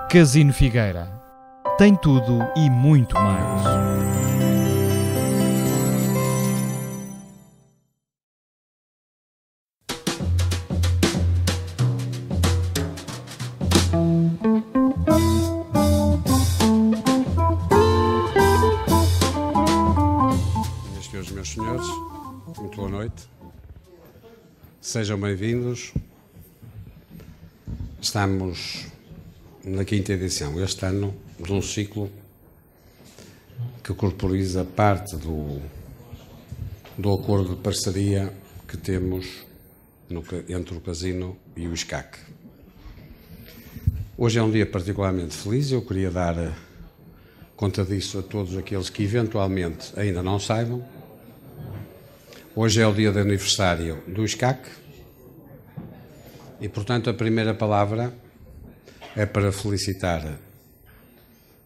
Casino Figueira. Tem tudo e muito mais. Meus senhores, muito boa noite. Sejam bem-vindos. Estamos na quinta edição, este ano, de um ciclo que corporiza parte do acordo de parceria que temos entre o Casino e o SCAC. Hoje é um dia particularmente feliz, eu queria dar conta disso a todos aqueles que eventualmente ainda não saibam. Hoje é o dia de aniversário do SCAC e, portanto, a primeira palavra é para felicitar,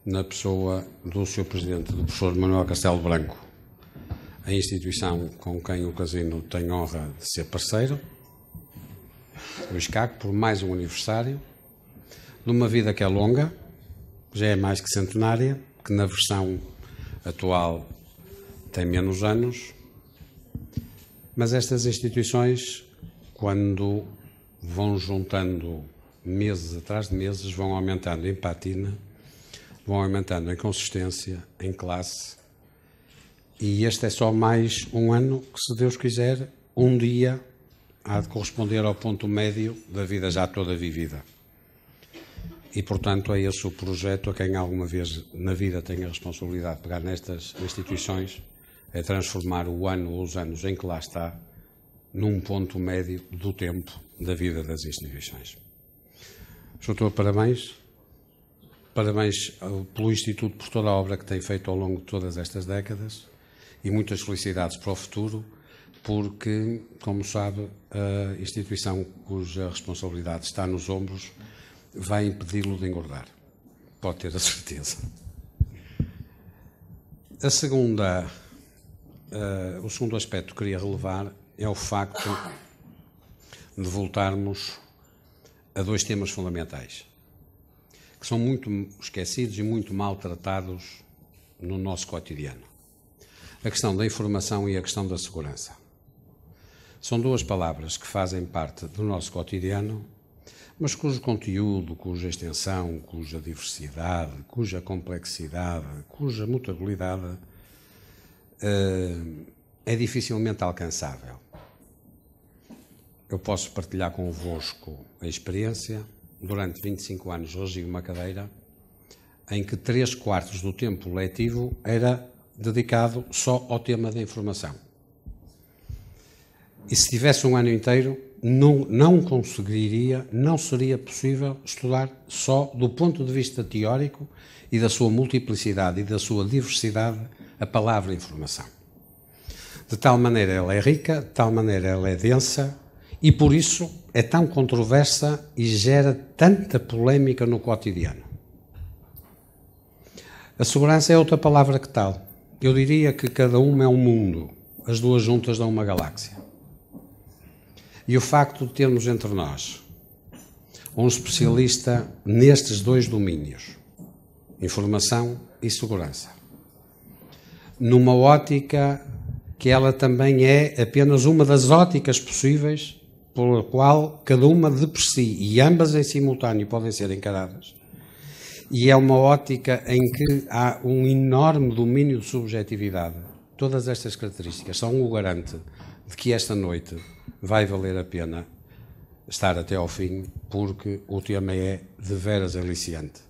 na pessoa do Sr. Presidente, do professor Manuel Castelo Branco, a instituição com quem o Casino tem honra de ser parceiro, o SCAC, por mais um aniversário, numa vida que é longa, já é mais que centenária, que na versão atual tem menos anos, mas estas instituições, quando vão juntando meses atrás de meses, vão aumentando em patina, vão aumentando em consistência, em classe, e este é só mais um ano que, se Deus quiser, um dia há de corresponder ao ponto médio da vida já toda vivida. E, portanto, é esse o projeto a quem alguma vez na vida tenha a responsabilidade de pegar nestas instituições, é transformar o ano ou os anos em que lá está num ponto médio do tempo da vida das instituições. Doutor, parabéns. Parabéns pelo Instituto por toda a obra que tem feito ao longo de todas estas décadas e muitas felicidades para o futuro, porque, como sabe, a instituição cuja responsabilidade está nos ombros vai impedi-lo de engordar. Pode ter a certeza. O segundo aspecto que queria relevar é o facto de voltarmos a dois temas fundamentais, que são muito esquecidos e muito maltratados no nosso cotidiano. A questão da informação e a questão da segurança. São duas palavras que fazem parte do nosso cotidiano, mas cujo conteúdo, cuja extensão, cuja diversidade, cuja complexidade, cuja mutabilidade é dificilmente alcançável. Eu posso partilhar convosco a experiência. Durante 25 anos regi uma cadeira em que 3/4 do tempo letivo era dedicado só ao tema da informação. E se tivesse um ano inteiro, não conseguiria, não seria possível estudar só do ponto de vista teórico e da sua multiplicidade e da sua diversidade a palavra informação. De tal maneira ela é rica, de tal maneira ela é densa e por isso é tão controversa e gera tanta polémica no cotidiano. A segurança é outra palavra que tal. Eu diria que cada uma é um mundo, as duas juntas dão uma galáxia. E o facto de termos entre nós um especialista nestes dois domínios, informação e segurança, numa ótica que ela também é apenas uma das óticas possíveis pela qual cada uma de por si, e ambas em simultâneo podem ser encaradas, e é uma ótica em que há um enorme domínio de subjetividade. Todas estas características são o garante de que esta noite vai valer a pena estar até ao fim, porque o tema é de veras aliciante.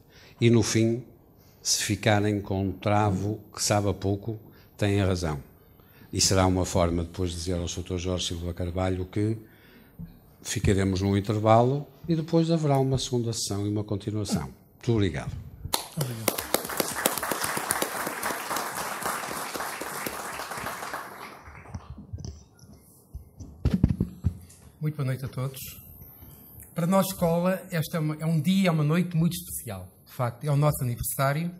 E no fim, se ficarem com um travo que sabe a pouco, têm a razão. E será uma forma depois de dizer ao Sr. Jorge Silva Carvalho que ficaremos num intervalo e depois haverá uma segunda sessão e uma continuação. Muito obrigado. Obrigado. Muito boa noite a todos. Para nós, escola, esta é um dia, é uma noite muito especial. De facto, é o nosso aniversário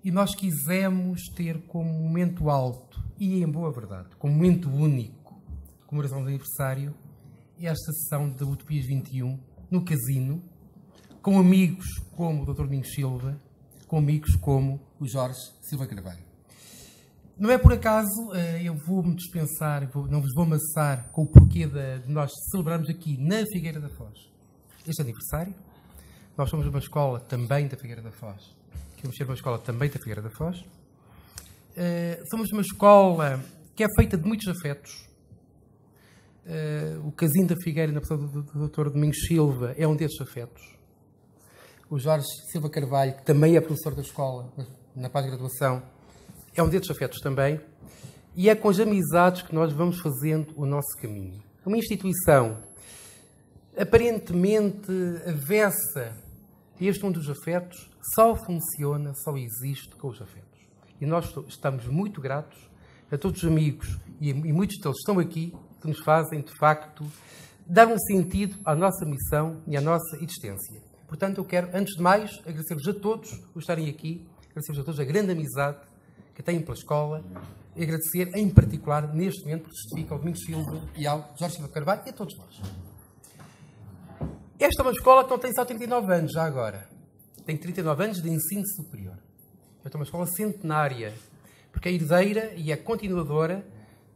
e nós quisemos ter como momento alto, e em boa verdade, como momento único, comemoração de aniversário, esta sessão da Utopias 21, no Casino, com amigos como o Dr. Domingos Silva, com amigos como o Jorge Silva Carvalho. Não é por acaso, eu vou-me dispensar, não vos vou amassar com o porquê de nós celebrarmos aqui na Figueira da Foz este aniversário. Nós somos uma escola também da Figueira da Foz. Queremos ser uma escola também da Figueira da Foz. Somos uma escola que é feita de muitos afetos. O Casino da Figueira, na pessoa do Dr. Domingos Silva, é um desses afetos. O Jorge Silva Carvalho, que também é professor da escola, na pós-graduação, é um desses afetos também. E é com as amizades que nós vamos fazendo o nosso caminho. Uma instituição aparentemente avessa a este mundo dos afetos só funciona, só existe com os afetos. E nós estamos muito gratos a todos os amigos, e muitos deles estão aqui, que nos fazem, de facto, dar um sentido à nossa missão e à nossa existência. Portanto, eu quero, antes de mais, agradecer-vos a todos por estarem aqui, agradecer-vos a todos a grande amizade que têm pela escola, e agradecer, em particular, neste momento, por justificar ao Domingos Silva e ao Jorge Silva Carvalho e a todos nós. Esta é uma escola que não tem só 39 anos, já agora. Tem 39 anos de ensino superior. Esta é uma escola centenária, porque é herdeira e é continuadora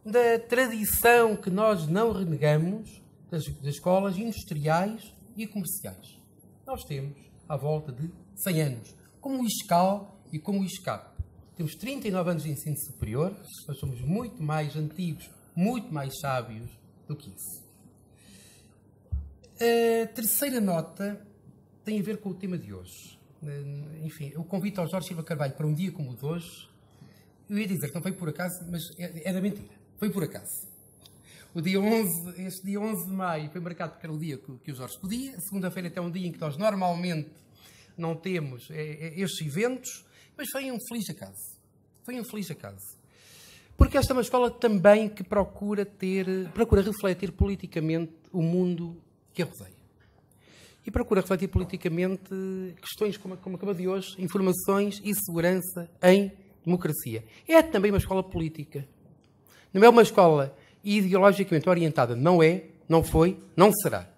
da tradição que nós não renegamos das escolas industriais e comerciais. Nós temos à volta de 100 anos, como o ISCAL e como o ISCAP. Temos 39 anos de ensino superior, nós somos muito mais antigos, muito mais sábios do que isso. A terceira nota tem a ver com o tema de hoje. Enfim, eu convido ao Jorge Silva Carvalho para um dia como o de hoje. Eu ia dizer que não foi por acaso, mas era mentira. Foi por acaso. Este dia 11 de maio foi marcado porque era o dia que o Jorge podia. A segunda-feira até um dia em que nós normalmente não temos estes eventos, mas foi um feliz acaso. Foi um feliz acaso. Porque esta é uma escola também que procura refletir politicamente o mundo que a rodeia. E procura refletir politicamente questões como a de hoje, informações e segurança em democracia. É também uma escola política. Não é uma escola ideologicamente orientada. Não é, não foi, não será.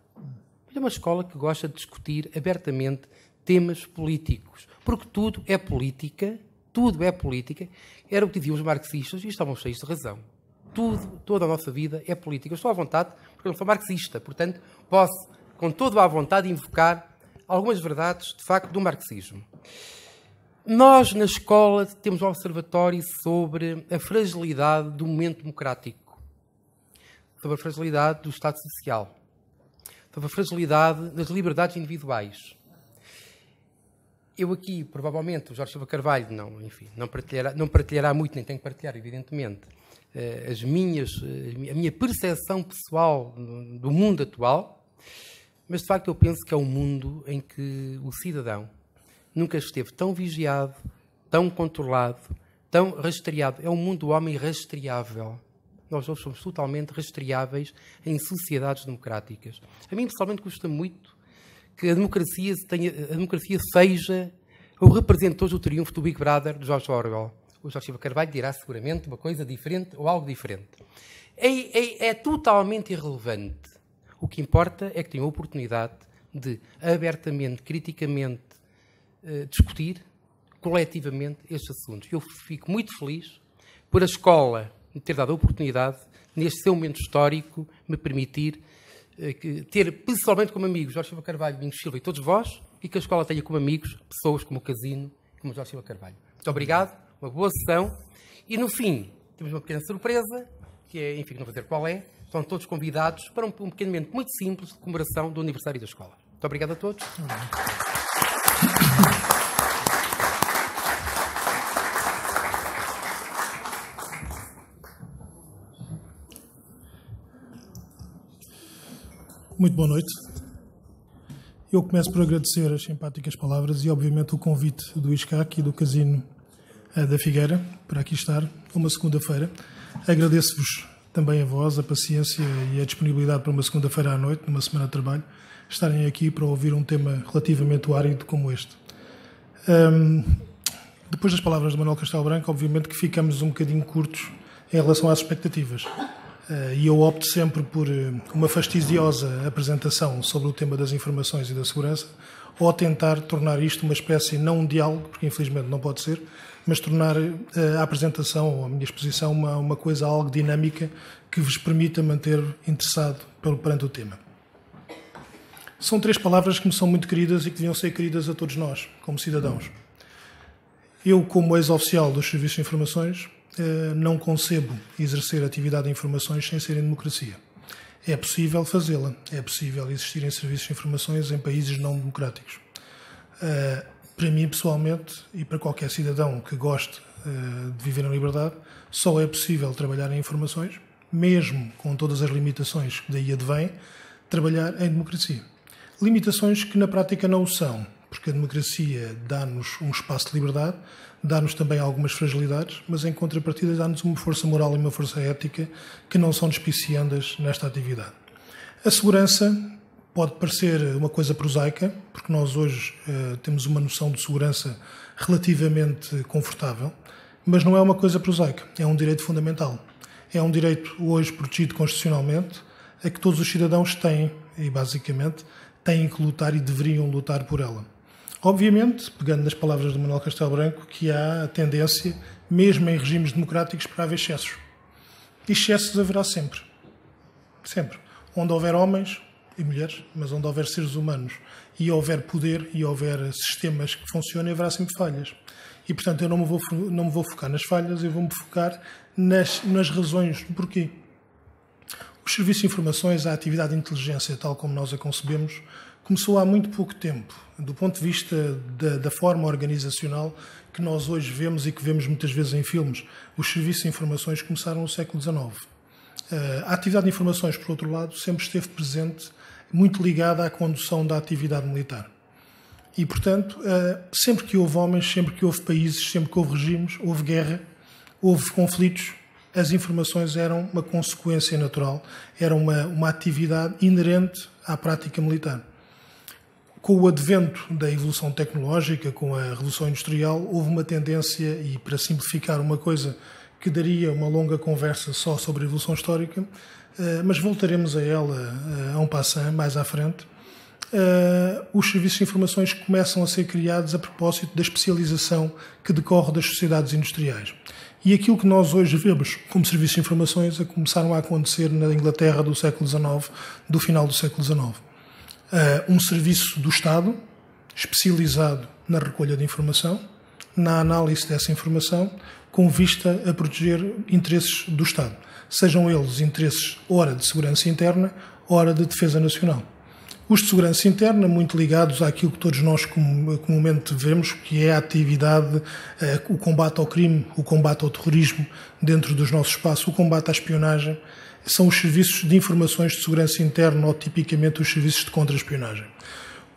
Mas é uma escola que gosta de discutir abertamente temas políticos. Porque tudo é política. Tudo é política. Era o que diziam os marxistas e estavam cheios de razão. Toda a nossa vida é política. Eu estou à vontade, porque eu não sou marxista. Portanto, posso, com toda a vontade, invocar algumas verdades, de facto, do marxismo. Nós, na escola, temos um observatório sobre a fragilidade do momento democrático, sobre a fragilidade do Estado Social, sobre a fragilidade das liberdades individuais. Eu aqui, provavelmente, o Jorge Silva Carvalho não partilhará muito, nem tem que partilhar, evidentemente, a minha percepção pessoal do mundo atual, mas, de facto, eu penso que é um mundo em que o cidadão nunca esteve tão vigiado, tão controlado, tão rastreado. É um mundo do homem rastreável. Nós hoje somos totalmente rastreáveis em sociedades democráticas. A mim, pessoalmente, custa muito que a democracia seja o representante do triunfo do Big Brother de George Orwell. O Jorge Silva Carvalho dirá seguramente uma coisa diferente ou algo diferente. É totalmente irrelevante. O que importa é que tenham a oportunidade de abertamente, criticamente, discutir coletivamente estes assuntos. Eu fico muito feliz por a escola me ter dado a oportunidade, neste seu momento histórico, me permitir ter pessoalmente como amigos Jorge Silva Carvalho, Domingos Silva e todos vós, e que a escola tenha como amigos pessoas como o Casino, como o Jorge Silva Carvalho. Muito obrigado, uma boa sessão. E no fim, temos uma pequena surpresa, que é, enfim, não vou dizer qual é. Estão todos convidados para um pequeno momento muito simples de comemoração do aniversário da escola. Muito obrigado a todos. Muito boa noite. Eu começo por agradecer as simpáticas palavras e, obviamente, o convite do ISCAC e do Casino da Figueira para aqui estar, uma segunda-feira. Agradeço-vos também a vós, a paciência e a disponibilidade para uma segunda-feira à noite, numa semana de trabalho, estarem aqui para ouvir um tema relativamente árido como este. Depois das palavras de Manuel Castelo Branco, obviamente que ficamos um bocadinho curtos em relação às expectativas. E eu opto sempre por uma fastidiosa apresentação sobre o tema das informações e da segurança, ou tentar tornar isto uma espécie, não um diálogo, porque infelizmente não pode ser, mas tornar a apresentação ou a minha exposição uma coisa algo dinâmica que vos permita manter interessado perante o tema. São 3 palavras que me são muito queridas e que deviam ser queridas a todos nós, como cidadãos. Eu, como ex-oficial dos Serviços de Informações, não concebo exercer atividade de informações sem ser em democracia. É possível fazê-la, é possível existir em serviços de informações em países não democráticos. Para mim, pessoalmente, e para qualquer cidadão que goste de viver em liberdade, só é possível trabalhar em informações, mesmo com todas as limitações que daí advêm, trabalhar em democracia. Limitações que na prática não o são, porque a democracia dá-nos um espaço de liberdade, dá-nos também algumas fragilidades, mas em contrapartida dá-nos uma força moral e uma força ética que não são despiciandas nesta atividade. A segurança pode parecer uma coisa prosaica, porque nós hoje temos uma noção de segurança relativamente confortável, mas não é uma coisa prosaica, é um direito fundamental. É um direito hoje protegido constitucionalmente, a que todos os cidadãos têm, e basicamente, têm que lutar e deveriam lutar por ela. Obviamente, pegando nas palavras de Manuel Castelo Branco, que há a tendência, mesmo em regimes democráticos, para haver excessos. E excessos haverá sempre. Sempre. Onde houver homens e mulheres, mas onde houver seres humanos e houver poder e houver sistemas que funcionem, haverá sempre falhas. E, portanto, eu não me vou focar nas falhas, eu vou-me focar nas razões do porquê. Os serviços de informações, a atividade de inteligência, tal como nós a concebemos, começou há muito pouco tempo, do ponto de vista da forma organizacional que nós hoje vemos e que vemos muitas vezes em filmes. Os serviços de informações começaram no século XIX. A atividade de informações, por outro lado, sempre esteve presente, muito ligada à condução da atividade militar. E, portanto, sempre que houve homens, sempre que houve países, sempre que houve regimes, houve guerra, houve conflitos, as informações eram uma consequência natural, era uma atividade inerente à prática militar. Com o advento da evolução tecnológica, com a Revolução Industrial, houve uma tendência, e para simplificar uma coisa que daria uma longa conversa só sobre a evolução histórica, mas voltaremos a ela a um passant mais à frente, os serviços de informações começam a ser criados a propósito da especialização que decorre das sociedades industriais. E aquilo que nós hoje vemos como serviços de informações começaram a acontecer na Inglaterra do século XIX, do final do século XIX. Um serviço do Estado, especializado na recolha de informação, na análise dessa informação, com vista a proteger interesses do Estado, sejam eles interesses, ora de segurança interna, ora de defesa nacional. Os de segurança interna, muito ligados àquilo que todos nós comumente vemos, que é a atividade, o combate ao crime, o combate ao terrorismo dentro dos nossos espaços, o combate à espionagem, são os serviços de informações de segurança interna ou tipicamente os serviços de contra-espionagem.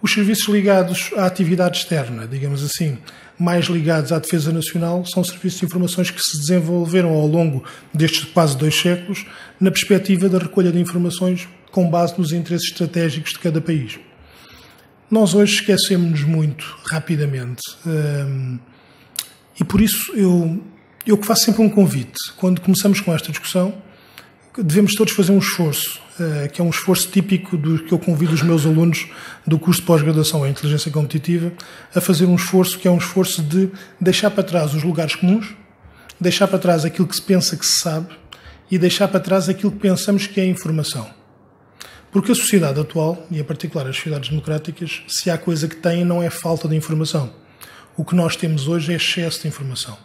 Os serviços ligados à atividade externa, digamos assim, mais ligados à defesa nacional, são serviços de informações que se desenvolveram ao longo destes quase 2 séculos na perspectiva da recolha de informações com base nos interesses estratégicos de cada país. Nós hoje esquecemos-nos muito rapidamente e por isso eu faço sempre um convite. Quando começamos com esta discussão, devemos todos fazer um esforço, que é um esforço típico do que eu convido os meus alunos do curso de pós-graduação em Inteligência Competitiva a fazer um esforço que é um esforço de deixar para trás os lugares comuns, deixar para trás aquilo que se pensa que se sabe e deixar para trás aquilo que pensamos que é informação. Porque a sociedade atual, e em particular as sociedades democráticas, se há coisa que têm não é falta de informação. O que nós temos hoje é excesso de informação.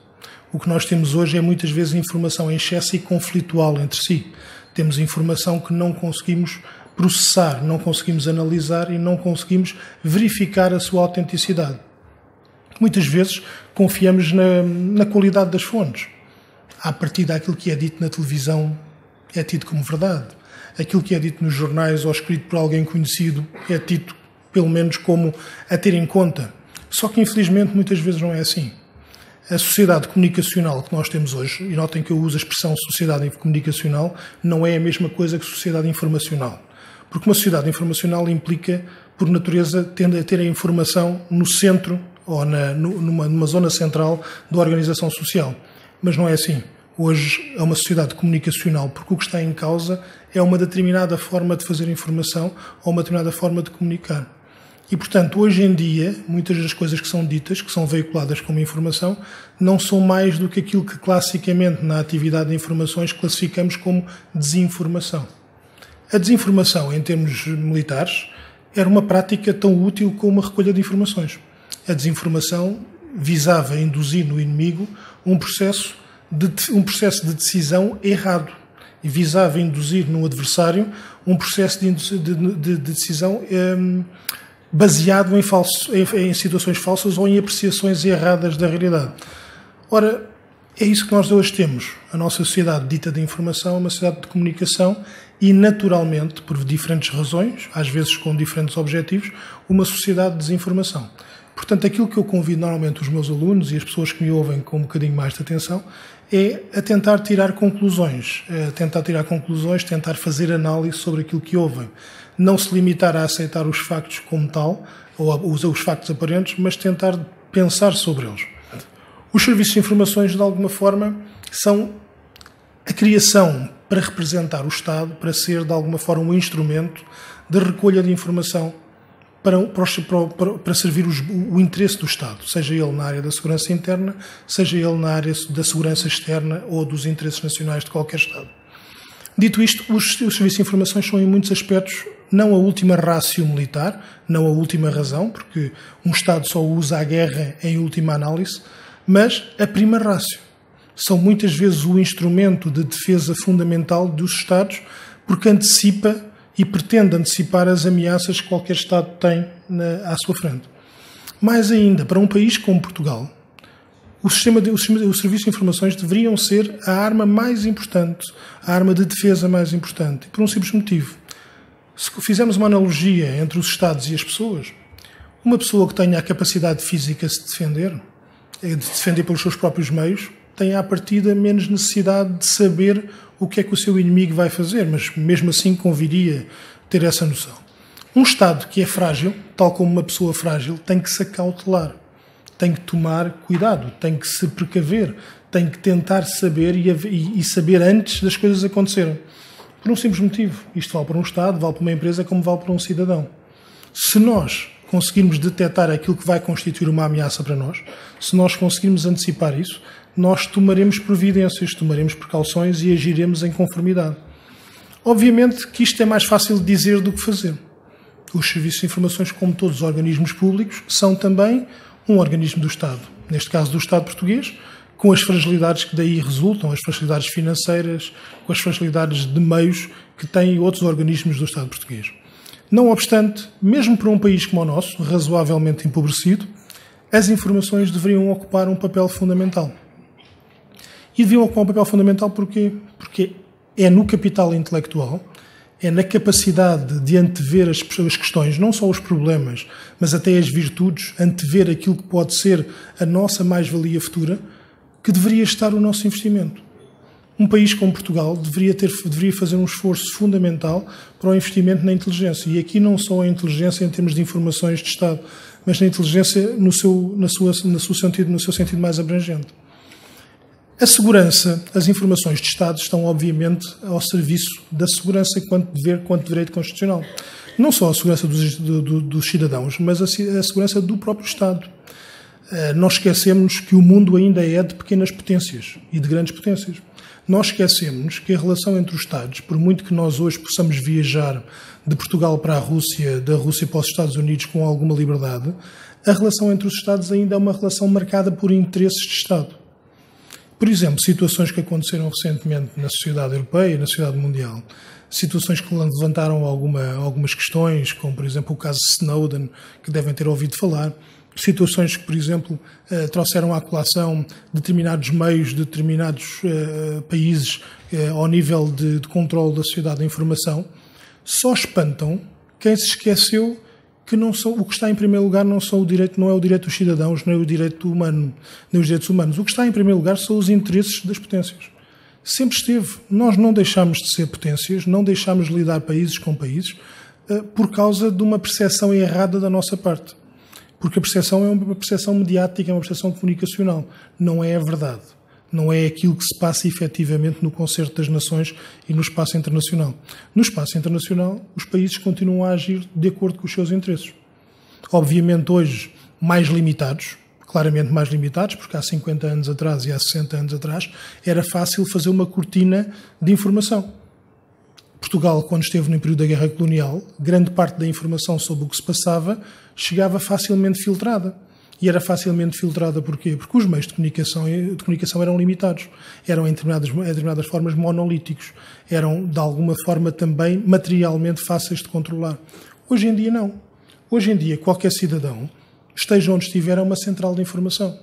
O que nós temos hoje é muitas vezes informação em excesso e conflitual entre si. Temos informação que não conseguimos processar, não conseguimos analisar e não conseguimos verificar a sua autenticidade. Muitas vezes confiamos na qualidade das fontes. A partir daquilo que é dito na televisão é tido como verdade. Aquilo que é dito nos jornais ou escrito por alguém conhecido é tido, pelo menos, como a ter em conta. Só que, infelizmente, muitas vezes não é assim. A sociedade comunicacional que nós temos hoje, e notem que eu uso a expressão sociedade comunicacional, não é a mesma coisa que sociedade informacional. Porque uma sociedade informacional implica, por natureza, tende a ter a informação no centro ou numa zona central da organização social. Mas não é assim. Hoje é uma sociedade comunicacional, porque o que está em causa é uma determinada forma de fazer informação ou uma determinada forma de comunicar. E, portanto, hoje em dia, muitas das coisas que são ditas, que são veiculadas como informação, não são mais do que aquilo que classicamente na atividade de informações classificamos como desinformação. A desinformação, em termos militares, era uma prática tão útil como a recolha de informações. A desinformação visava induzir no inimigo um processo de decisão errado e visava induzir no adversário um processo de decisão baseado em situações falsas ou em apreciações erradas da realidade. Ora, é isso que nós hoje temos. A nossa sociedade dita de informação é uma sociedade de comunicação e, naturalmente, por diferentes razões, às vezes com diferentes objetivos, uma sociedade de desinformação. Portanto, aquilo que eu convido normalmente os meus alunos e as pessoas que me ouvem com um bocadinho mais de atenção é a tentar tirar conclusões, tentar fazer análise sobre aquilo que ouvem. Não se limitar a aceitar os factos como tal, ou a usar os factos aparentes, mas tentar pensar sobre eles. Os serviços de informações, de alguma forma, são a criação para representar o Estado, para ser, de alguma forma, um instrumento de recolha de informação para servir o interesse do Estado, seja ele na área da segurança interna, seja ele na área da segurança externa ou dos interesses nacionais de qualquer Estado. Dito isto, os serviços de informações são, em muitos aspectos, não a última ratio militar, não a última razão, porque um Estado só usa a guerra em última análise, mas a prima ratio. São muitas vezes o instrumento de defesa fundamental dos Estados, porque antecipa e pretende antecipar as ameaças que qualquer Estado tem à sua frente. Mais ainda, para um país como Portugal, os serviços de informações deveriam ser a arma mais importante, a arma de defesa mais importante, por um simples motivo. Se fizermos uma analogia entre os Estados e as pessoas, uma pessoa que tenha a capacidade física de se defender pelos seus próprios meios, tem à partida menos necessidade de saber o que é que o seu inimigo vai fazer, mas mesmo assim conviria ter essa noção. Um Estado que é frágil, tal como uma pessoa frágil, tem que se acautelar, tem que tomar cuidado, tem que se precaver, tem que tentar saber e saber antes das coisas acontecerem. Por um simples motivo. Isto vale para um Estado, vale para uma empresa, como vale para um cidadão. Se nós conseguirmos detectar aquilo que vai constituir uma ameaça para nós, se nós conseguirmos antecipar isso, nós tomaremos providências, tomaremos precauções e agiremos em conformidade. Obviamente que isto é mais fácil de dizer do que fazer. Os serviços de informações, como todos os organismos públicos, são também um organismo do Estado. Neste caso do Estado português, com as fragilidades que daí resultam, as fragilidades financeiras, com as fragilidades de meios que têm outros organismos do Estado português. Não obstante, mesmo para um país como o nosso, razoavelmente empobrecido, as informações deveriam ocupar um papel fundamental. E deviam ocupar um papel fundamental porquê? Porque é no capital intelectual, é na capacidade de antever as questões, não só os problemas, mas até as virtudes, antever aquilo que pode ser a nossa mais-valia futura, que deveria estar o nosso investimento. Um país como Portugal deveria fazer um esforço fundamental para o investimento na inteligência. E aqui não só a inteligência em termos de informações de Estado, mas na inteligência no seu sentido mais abrangente. A segurança, as informações de Estado estão, obviamente, ao serviço da segurança quanto direito constitucional. Não só a segurança dos cidadãos, mas a segurança do próprio Estado. Nós esquecemos que o mundo ainda é de pequenas potências e de grandes potências. Nós esquecemos que a relação entre os Estados, por muito que nós hoje possamos viajar de Portugal para a Rússia, da Rússia para os Estados Unidos com alguma liberdade, a relação entre os Estados ainda é uma relação marcada por interesses de Estado. Por exemplo, situações que aconteceram recentemente na sociedade europeia e na sociedade mundial, situações que levantaram algumas questões, como, por exemplo, o caso Snowden, que devem ter ouvido falar, situações que, por exemplo, trouxeram à colação determinados meios, determinados países ao nível de controle da sociedade da informação, só espantam quem se esqueceu que o que está em primeiro lugar não é o direito dos cidadãos, nem o direito humano, nem os direitos humanos. O que está em primeiro lugar são os interesses das potências. Sempre esteve. Nós não deixámos de ser potências, não deixámos de lidar países com países por causa de uma percepção errada da nossa parte. Porque a percepção é uma percepção mediática, é uma percepção comunicacional. Não é a verdade. Não é aquilo que se passa efetivamente no concerto das nações e no espaço internacional. No espaço internacional, os países continuam a agir de acordo com os seus interesses. Obviamente hoje mais limitados, claramente mais limitados, porque há 50 anos atrás e há 60 anos atrás era fácil fazer uma cortina de informação. Portugal, quando esteve no período da Guerra Colonial, grande parte da informação sobre o que se passava chegava facilmente filtrada. E era facilmente filtrada porquê? Porque os meios de comunicação eram limitados. Eram em determinadas formas monolíticos. Eram, de alguma forma, também materialmente fáceis de controlar. Hoje em dia, não. Hoje em dia, qualquer cidadão, esteja onde estiver, é uma central de informação.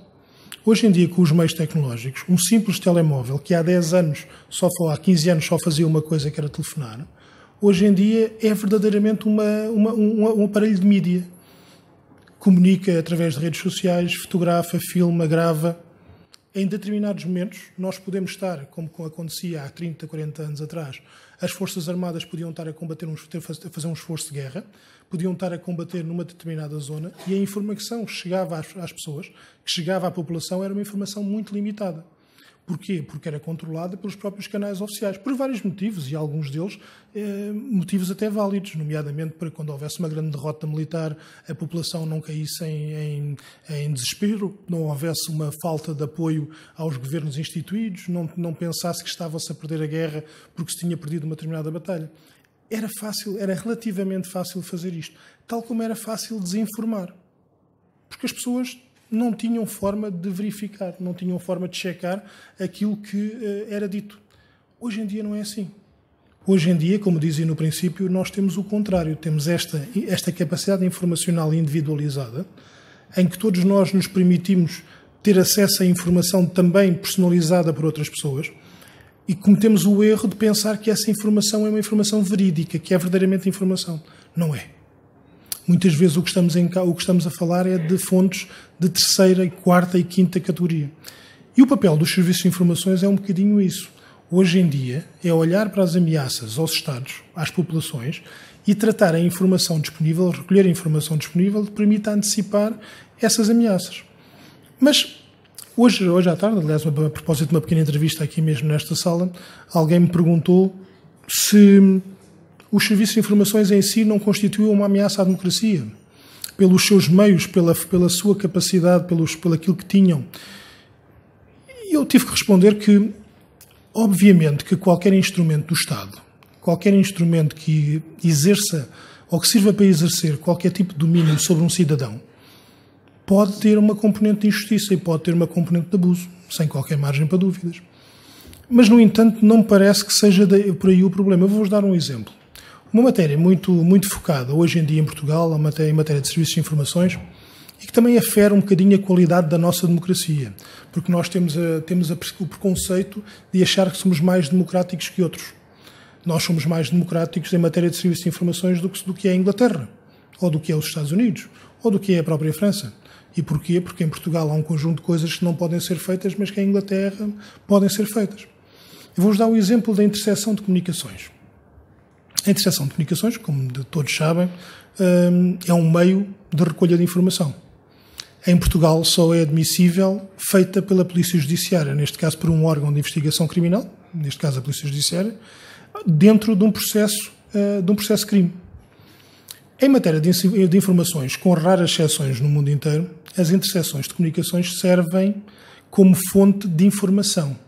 Hoje em dia, com os meios tecnológicos, um simples telemóvel, que há 10 anos, há 15 anos, só fazia uma coisa, que era telefonar, hoje em dia é verdadeiramente um aparelho de mídia. Comunica através de redes sociais, fotografa, filma, grava. Em determinados momentos, nós podemos estar, como acontecia há 30, 40 anos atrás, as Forças Armadas podiam estar a fazer um esforço de guerra, podiam estar a combater numa determinada zona e a informação que chegava às pessoas, que chegava à população, era uma informação muito limitada. Porquê? Porque era controlada pelos próprios canais oficiais, por vários motivos, e alguns deles motivos até válidos, nomeadamente para quando houvesse uma grande derrota militar, a população não caísse em desespero, não houvesse uma falta de apoio aos governos instituídos, não pensasse que estava-se a perder a guerra porque se tinha perdido uma determinada batalha. Era relativamente fácil fazer isto, tal como era fácil desinformar, porque as pessoas não tinham forma de verificar, não tinham forma de checar aquilo que era dito. Hoje em dia não é assim. Hoje em dia, como dizia no princípio, nós temos o contrário. Temos esta capacidade informacional individualizada, em que todos nós nos permitimos ter acesso a informação também personalizada por outras pessoas e cometemos o erro de pensar que essa informação é uma informação verídica, que é verdadeiramente informação. Não é. Muitas vezes o que estamos a falar é de fontes de terceira, quarta e quinta categoria. E o papel dos serviços de informações é um bocadinho isso. Hoje em dia é olhar para as ameaças aos Estados, às populações, e tratar a informação disponível, recolher a informação disponível, que permita antecipar essas ameaças. Mas hoje à tarde, aliás, a propósito de uma pequena entrevista aqui mesmo nesta sala, alguém me perguntou se os serviços de informações em si não constituíam uma ameaça à democracia, pelos seus meios, pela sua capacidade, pelo aquilo que tinham. E eu tive que responder que, obviamente, que qualquer instrumento do Estado, qualquer instrumento que exerça ou que sirva para exercer qualquer tipo de domínio sobre um cidadão, pode ter uma componente de injustiça e pode ter uma componente de abuso, sem qualquer margem para dúvidas. Mas, no entanto, não me parece que seja por aí o problema. Eu vou-vos dar um exemplo. Uma matéria muito, muito focada hoje em dia em Portugal, em matéria de serviços de informações, e que também afere um bocadinho a qualidade da nossa democracia, porque nós temos o preconceito de achar que somos mais democráticos que outros. Nós somos mais democráticos em matéria de serviços de informações do que é a Inglaterra, ou do que é os Estados Unidos, ou do que é a própria França. E porquê? Porque em Portugal há um conjunto de coisas que não podem ser feitas, mas que em Inglaterra podem ser feitas. Eu vou-vos dar o exemplo da interseção de comunicações. A interseção de comunicações, como todos sabem, é um meio de recolha de informação. Em Portugal só é admissível feita pela Polícia Judiciária, neste caso por um órgão de investigação criminal, neste caso a Polícia Judiciária, dentro de um processo de crime. Em matéria de informações, com raras exceções no mundo inteiro, as interseções de comunicações servem como fonte de informação,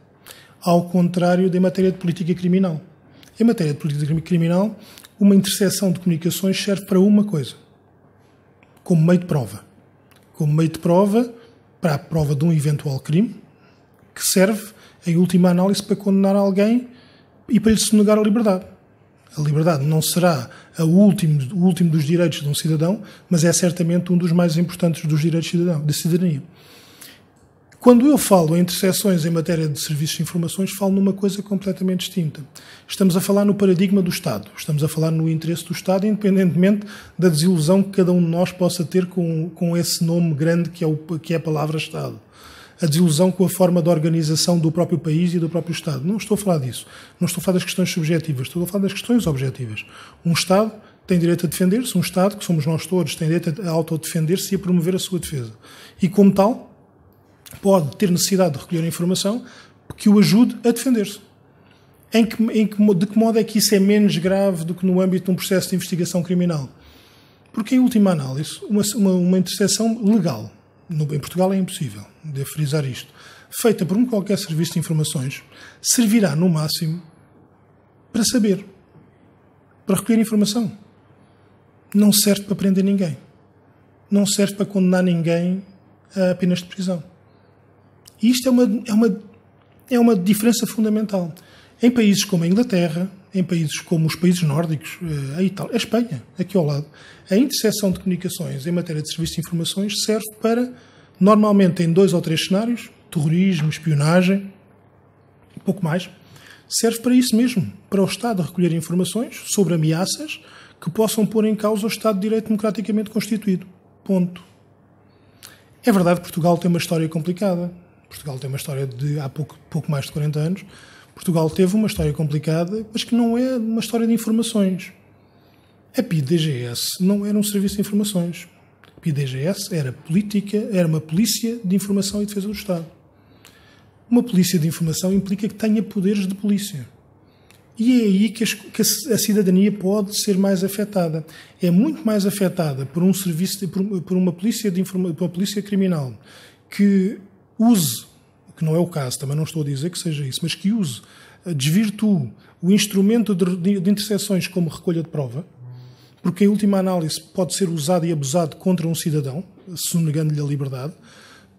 ao contrário da matéria de política criminal. Em matéria de política criminal, uma interseção de comunicações serve para uma coisa, como meio de prova. Como meio de prova para a prova de um eventual crime, que serve, em última análise, para condenar alguém e para lhe sonegar a liberdade. A liberdade não será o último dos direitos de um cidadão, mas é certamente um dos mais importantes dos direitos de cidadania. Quando eu falo em interseções em matéria de serviços de informações, falo numa coisa completamente distinta. Estamos a falar no paradigma do Estado. Estamos a falar no interesse do Estado, independentemente da desilusão que cada um de nós possa ter com esse nome grande que é a palavra Estado. A desilusão com a forma de organização do próprio país e do próprio Estado. Não estou a falar disso. Não estou a falar das questões subjetivas. Estou a falar das questões objetivas. Um Estado tem direito a defender-se. Um Estado, que somos nós todos, tem direito a autodefender-se e a promover a sua defesa. E, como tal, pode ter necessidade de recolher a informação que o ajude a defender-se. De que modo é que isso é menos grave do que no âmbito de um processo de investigação criminal? Porque, em última análise, uma interseção legal, em Portugal é impossível, devo frisar isto, feita por qualquer serviço de informações, servirá no máximo para saber, para recolher informação. Não serve para prender ninguém. Não serve para condenar ninguém a penas de prisão. E isto é uma diferença fundamental. Em países como a Inglaterra, em países como os países nórdicos, a Itália, a Espanha, aqui ao lado, a interseção de comunicações em matéria de serviços de informações serve para, normalmente em 2 ou 3 cenários, terrorismo, espionagem, pouco mais, serve para isso mesmo, para o Estado recolher informações sobre ameaças que possam pôr em causa o Estado de Direito democraticamente constituído. Ponto. É verdade que Portugal tem uma história complicada. Portugal tem uma história de há pouco mais de 40 anos. Portugal teve uma história complicada, mas que não é uma história de informações. A PIDE-DGS não era um serviço de informações. A PIDE-DGS era uma polícia de informação e defesa do Estado. Uma polícia de informação implica que tenha poderes de polícia. E é aí que a cidadania pode ser mais afetada. É muito mais afetada por um serviço, por uma polícia por uma polícia criminal que use, que não é o caso, também não estou a dizer que seja isso, mas que use, desvirtue o instrumento de interseções como recolha de prova, porque em última análise pode ser usado e abusado contra um cidadão, sonegando-lhe a liberdade,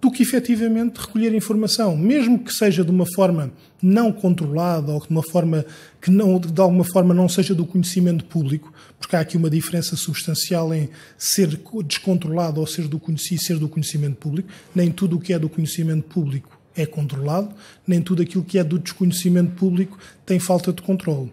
do que efetivamente recolher informação, mesmo que seja de uma forma não controlada ou de uma forma que de alguma forma não seja do conhecimento público, porque há aqui uma diferença substancial em ser descontrolado ou ser do conhecimento público. Nem tudo o que é do conhecimento público é controlado, nem tudo aquilo que é do desconhecimento público tem falta de controle.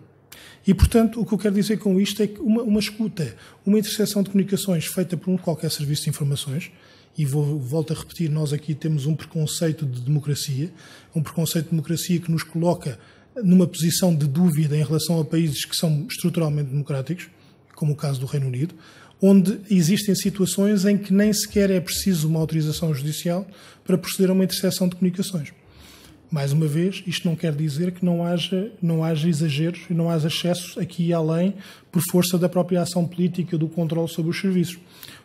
E, portanto, o que eu quero dizer com isto é que uma escuta, uma interseção de comunicações feita por qualquer serviço de informações, e volto a repetir, nós aqui temos um preconceito de democracia que nos coloca numa posição de dúvida em relação a países que são estruturalmente democráticos, como o caso do Reino Unido, onde existem situações em que nem sequer é preciso uma autorização judicial para proceder a uma interseção de comunicações. Mais uma vez, isto não quer dizer que não haja exageros e não haja excessos aqui e além por força da própria ação política do controle sobre os serviços.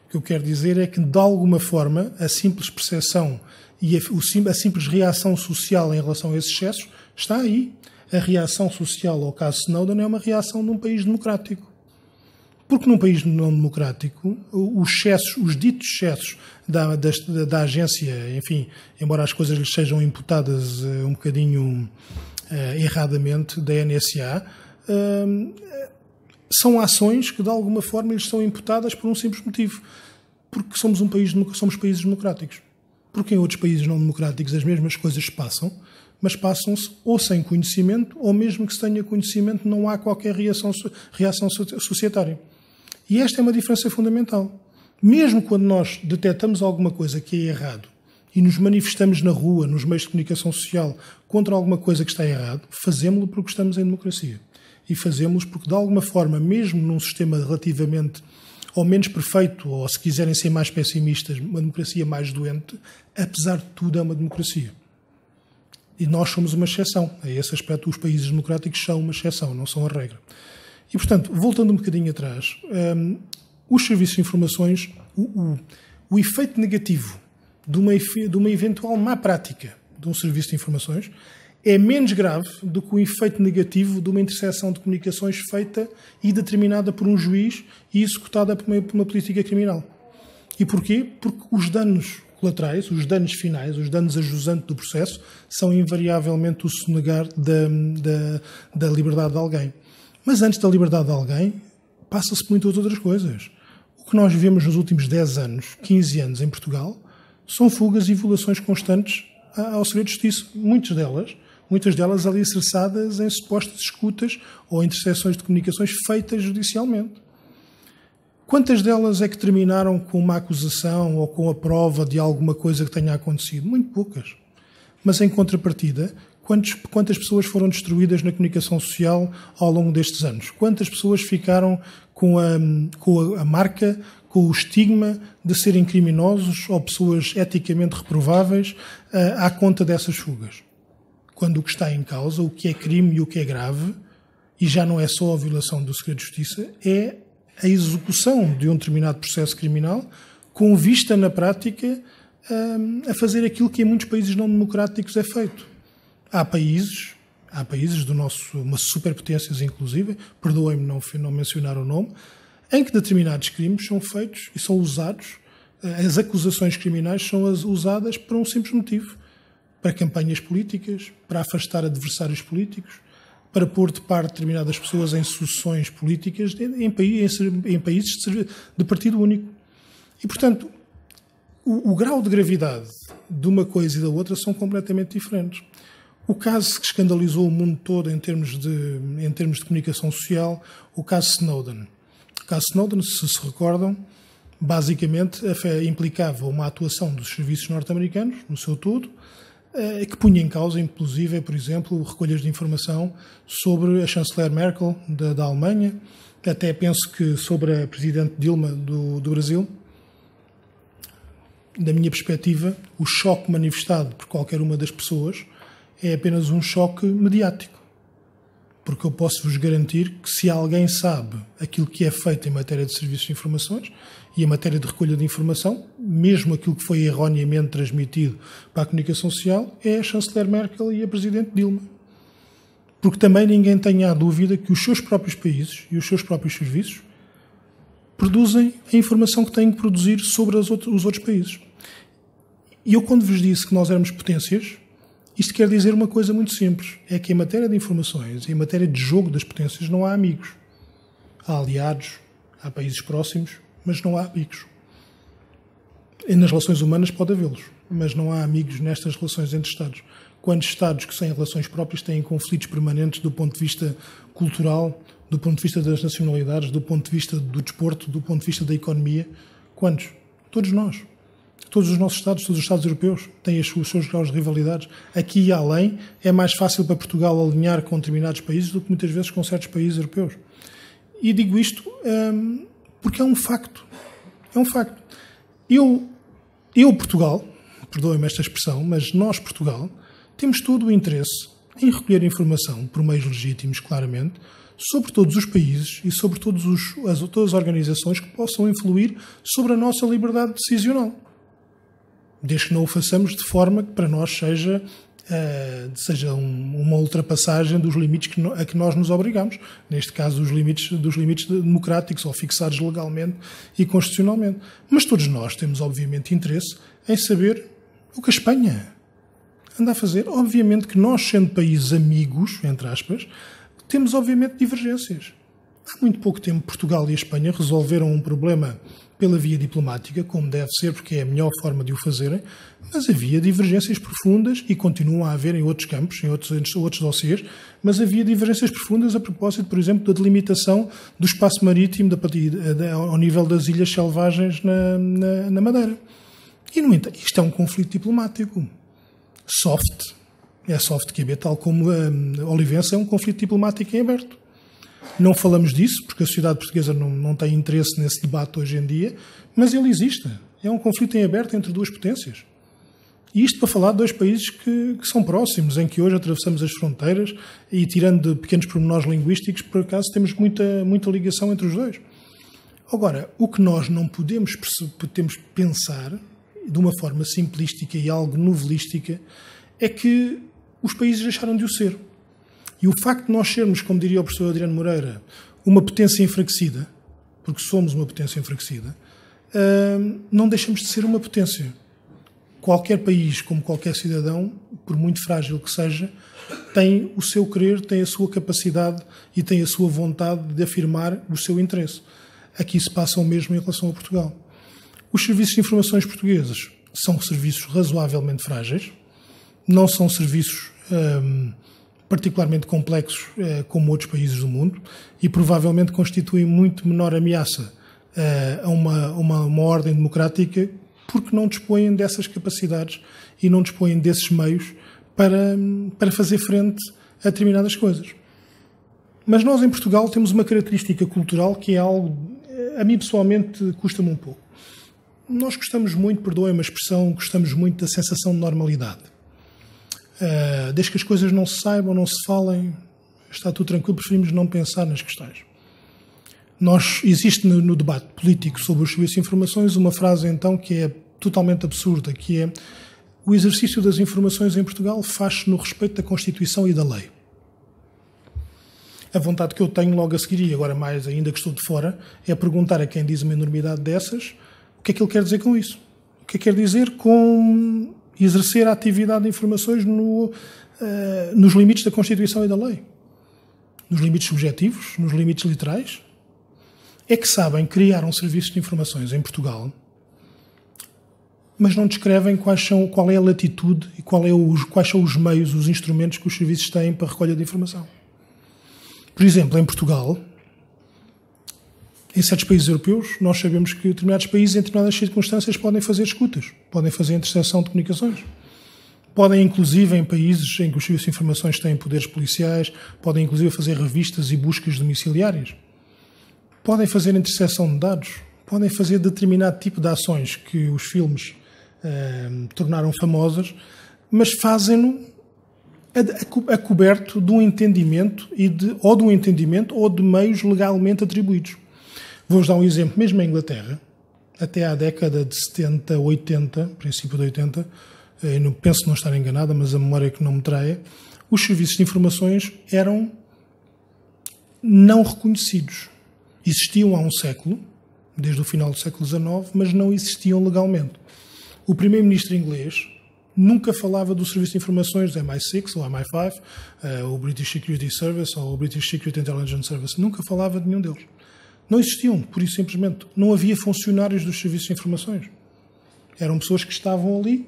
O que eu quero dizer é que, de alguma forma, a simples percepção e a simples reação social em relação a esses excessos está aí. A reação social ao caso Snowden é uma reação de um país democrático. Porque num país não democrático, os ditos excessos da agência, enfim, embora as coisas lhes sejam imputadas um bocadinho erradamente da NSA, são ações que, de alguma forma, lhes são imputadas por um simples motivo. Porque somos países democráticos. Porque em outros países não democráticos as mesmas coisas se passam, mas passam-se ou sem conhecimento, ou mesmo que se tenha conhecimento, não há qualquer reação societária. E esta é uma diferença fundamental. Mesmo quando nós detectamos alguma coisa que é errado e nos manifestamos na rua, nos meios de comunicação social, contra alguma coisa que está errado, fazemos-lo porque estamos em democracia. E fazemos porque, de alguma forma, mesmo num sistema relativamente ou menos perfeito, ou se quiserem ser mais pessimistas, uma democracia mais doente, apesar de tudo é uma democracia. E nós somos uma exceção. A esse aspecto, os países democráticos são uma exceção, não são a regra. E, portanto, voltando um bocadinho atrás, os serviços de informações, o efeito negativo de uma eventual má prática de um serviço de informações é menos grave do que o efeito negativo de uma interseção de comunicações feita e determinada por um juiz e executada por uma política criminal. E porquê? Porque os danos colaterais, os danos finais, os danos ajusantes do processo são invariavelmente o sonegar da liberdade de alguém. Mas antes da liberdade de alguém, passa-se muitas outras coisas. O que nós vivemos nos últimos 10 anos, 15 anos em Portugal, são fugas e violações constantes ao segredo de justiça. Muitas delas alicerçadas em supostas escutas ou interseções de comunicações feitas judicialmente. Quantas delas é que terminaram com uma acusação ou com a prova de alguma coisa que tenha acontecido? Muito poucas. Mas, em contrapartida, quantas pessoas foram destruídas na comunicação social ao longo destes anos? Quantas pessoas ficaram com a marca, com o estigma de serem criminosos ou pessoas eticamente reprováveis à conta dessas fugas? Quando o que está em causa, o que é crime e o que é grave, e já não é só a violação do segredo de justiça, é a execução de um determinado processo criminal com vista, na prática, a fazer aquilo que em muitos países não democráticos é feito. Há países do nosso, uma superpotências inclusive, perdoem-me não mencionar o nome, em que determinados crimes são feitos e são usados, as acusações criminais são usadas por um simples motivo, para campanhas políticas, para afastar adversários políticos, para pôr de parte determinadas pessoas em sucessões políticas em países de partido único. E, portanto, o grau de gravidade de uma coisa e da outra são completamente diferentes. O caso que escandalizou o mundo todo em termos de comunicação social, o caso Snowden. O caso Snowden, se recordam, basicamente implicava uma atuação dos serviços norte-americanos, no seu todo, que punha em causa, inclusive, por exemplo, recolhas de informação sobre a chanceler Merkel, da Alemanha, até penso que sobre a presidente Dilma, do Brasil. Da minha perspectiva, o choque manifestado por qualquer uma das pessoas é apenas um choque mediático. Porque eu posso-vos garantir que se alguém sabe aquilo que é feito em matéria de serviços de informações e em matéria de recolha de informação, mesmo aquilo que foi erroneamente transmitido para a comunicação social, é a chanceler Merkel e a presidente Dilma. Porque também ninguém tenha a dúvida que os seus próprios países e os seus próprios serviços produzem a informação que têm que produzir sobre os outros países. E eu, quando vos disse que nós éramos potências, isto quer dizer uma coisa muito simples, é que em matéria de informações, em matéria de jogo das potências, não há amigos. Há aliados, há países próximos, mas não há amigos. E nas relações humanas pode havê-los, mas não há amigos nestas relações entre Estados. Quando Estados que sem relações próprias têm conflitos permanentes do ponto de vista cultural, do ponto de vista das nacionalidades, do ponto de vista do desporto, do ponto de vista da economia, quantos? Todos nós. Todos os nossos Estados, todos os Estados europeus têm os seus graus de rivalidades. Aqui e além, é mais fácil para Portugal alinhar com determinados países do que muitas vezes com certos países europeus. E digo isto porque é um facto. É um facto. Eu, Portugal, perdoem-me esta expressão, mas nós, Portugal, temos todo o interesse em recolher informação, por meios legítimos, claramente, sobre todos os países e sobre todas as organizações que possam influir sobre a nossa liberdade decisional. Desde que não o façamos de forma que para nós seja uma ultrapassagem dos limites a que nós nos obrigamos. Neste caso, dos limites democráticos ou fixados legalmente e constitucionalmente. Mas todos nós temos, obviamente, interesse em saber o que a Espanha anda a fazer. Obviamente que nós, sendo países amigos, entre aspas, temos, obviamente, divergências. Há muito pouco tempo, Portugal e a Espanha resolveram um problema pela via diplomática, como deve ser, porque é a melhor forma de o fazerem, mas havia divergências profundas, e continuam a haver em outros campos, em outros dossiês, mas havia divergências profundas a propósito, por exemplo, da delimitação do espaço marítimo ao nível das ilhas selvagens na Madeira. E, no entanto, isto é um conflito diplomático. Soft. É soft QB, tal como a Olivença é um conflito diplomático em aberto. Não falamos disso, porque a sociedade portuguesa não tem interesse nesse debate hoje em dia, mas ele existe. É um conflito em aberto entre duas potências. E isto para falar de dois países que são próximos, em que hoje atravessamos as fronteiras e, tirando de pequenos pormenores linguísticos, por acaso temos muita ligação entre os dois. Agora, o que nós não podemos pensar, de uma forma simplística e algo novelística, é que os países deixaram de o ser. E o facto de nós sermos, como diria o professor Adriano Moreira, uma potência enfraquecida, porque somos uma potência enfraquecida, não deixamos de ser uma potência. Qualquer país, como qualquer cidadão, por muito frágil que seja, tem o seu querer, tem a sua capacidade e tem a sua vontade de afirmar o seu interesse. Aqui se passa o mesmo em relação a Portugal. Os serviços de informações portugueses são serviços razoavelmente frágeis, não são serviços particularmente complexos como outros países do mundo e provavelmente constituem muito menor ameaça a uma ordem democrática porque não dispõem dessas capacidades e não dispõem desses meios para fazer frente a determinadas coisas. Mas nós em Portugal temos uma característica cultural que é algo, a mim pessoalmente, custa-me um pouco. Nós gostamos muito, perdoem-me a expressão, gostamos muito da sensação de normalidade. Desde que as coisas não se saibam, não se falem, está tudo tranquilo, preferimos não pensar nas questões. Existe no debate político sobre os serviços de informações uma frase, então, que é totalmente absurda, que é: o exercício das informações em Portugal faz-se no respeito da Constituição e da lei. A vontade que eu tenho logo a seguir, e agora mais ainda que estou de fora, é perguntar a quem diz uma enormidade dessas o que é que ele quer dizer com isso. O que é que quer dizer com exercer a atividade de informações nos limites da Constituição e da lei? Nos limites subjetivos? Nos limites literais? É que sabem criar um serviço de informações em Portugal, mas não descrevem qual é a latitude e quais são os meios, os instrumentos que os serviços têm para a recolha de informação. Por exemplo, em Portugal, em certos países europeus, nós sabemos que determinados países, em determinadas circunstâncias, podem fazer escutas, podem fazer interseção de comunicações. Podem, inclusive, em países em que os serviços de informações têm poderes policiais, podem, inclusive, fazer revistas e buscas domiciliárias. Podem fazer interseção de dados, podem fazer determinado tipo de ações que os filmes tornaram famosas, mas fazem-no a coberto de um entendimento ou de meios legalmente atribuídos. Vou-vos dar um exemplo. Mesmo em Inglaterra, até à década de 70, 80, princípio de 80, eu penso não estar enganada, mas a memória que não me traia, os serviços de informações eram não reconhecidos. Existiam há um século, desde o final do século XIX, mas não existiam legalmente. O primeiro-ministro inglês nunca falava do serviço de informações do MI6 ou MI5, o British Security Service ou o British Security Intelligence Service. Nunca falava de nenhum deles. Não existiam, por isso simplesmente. Não havia funcionários dos serviços de informações. Eram pessoas que estavam ali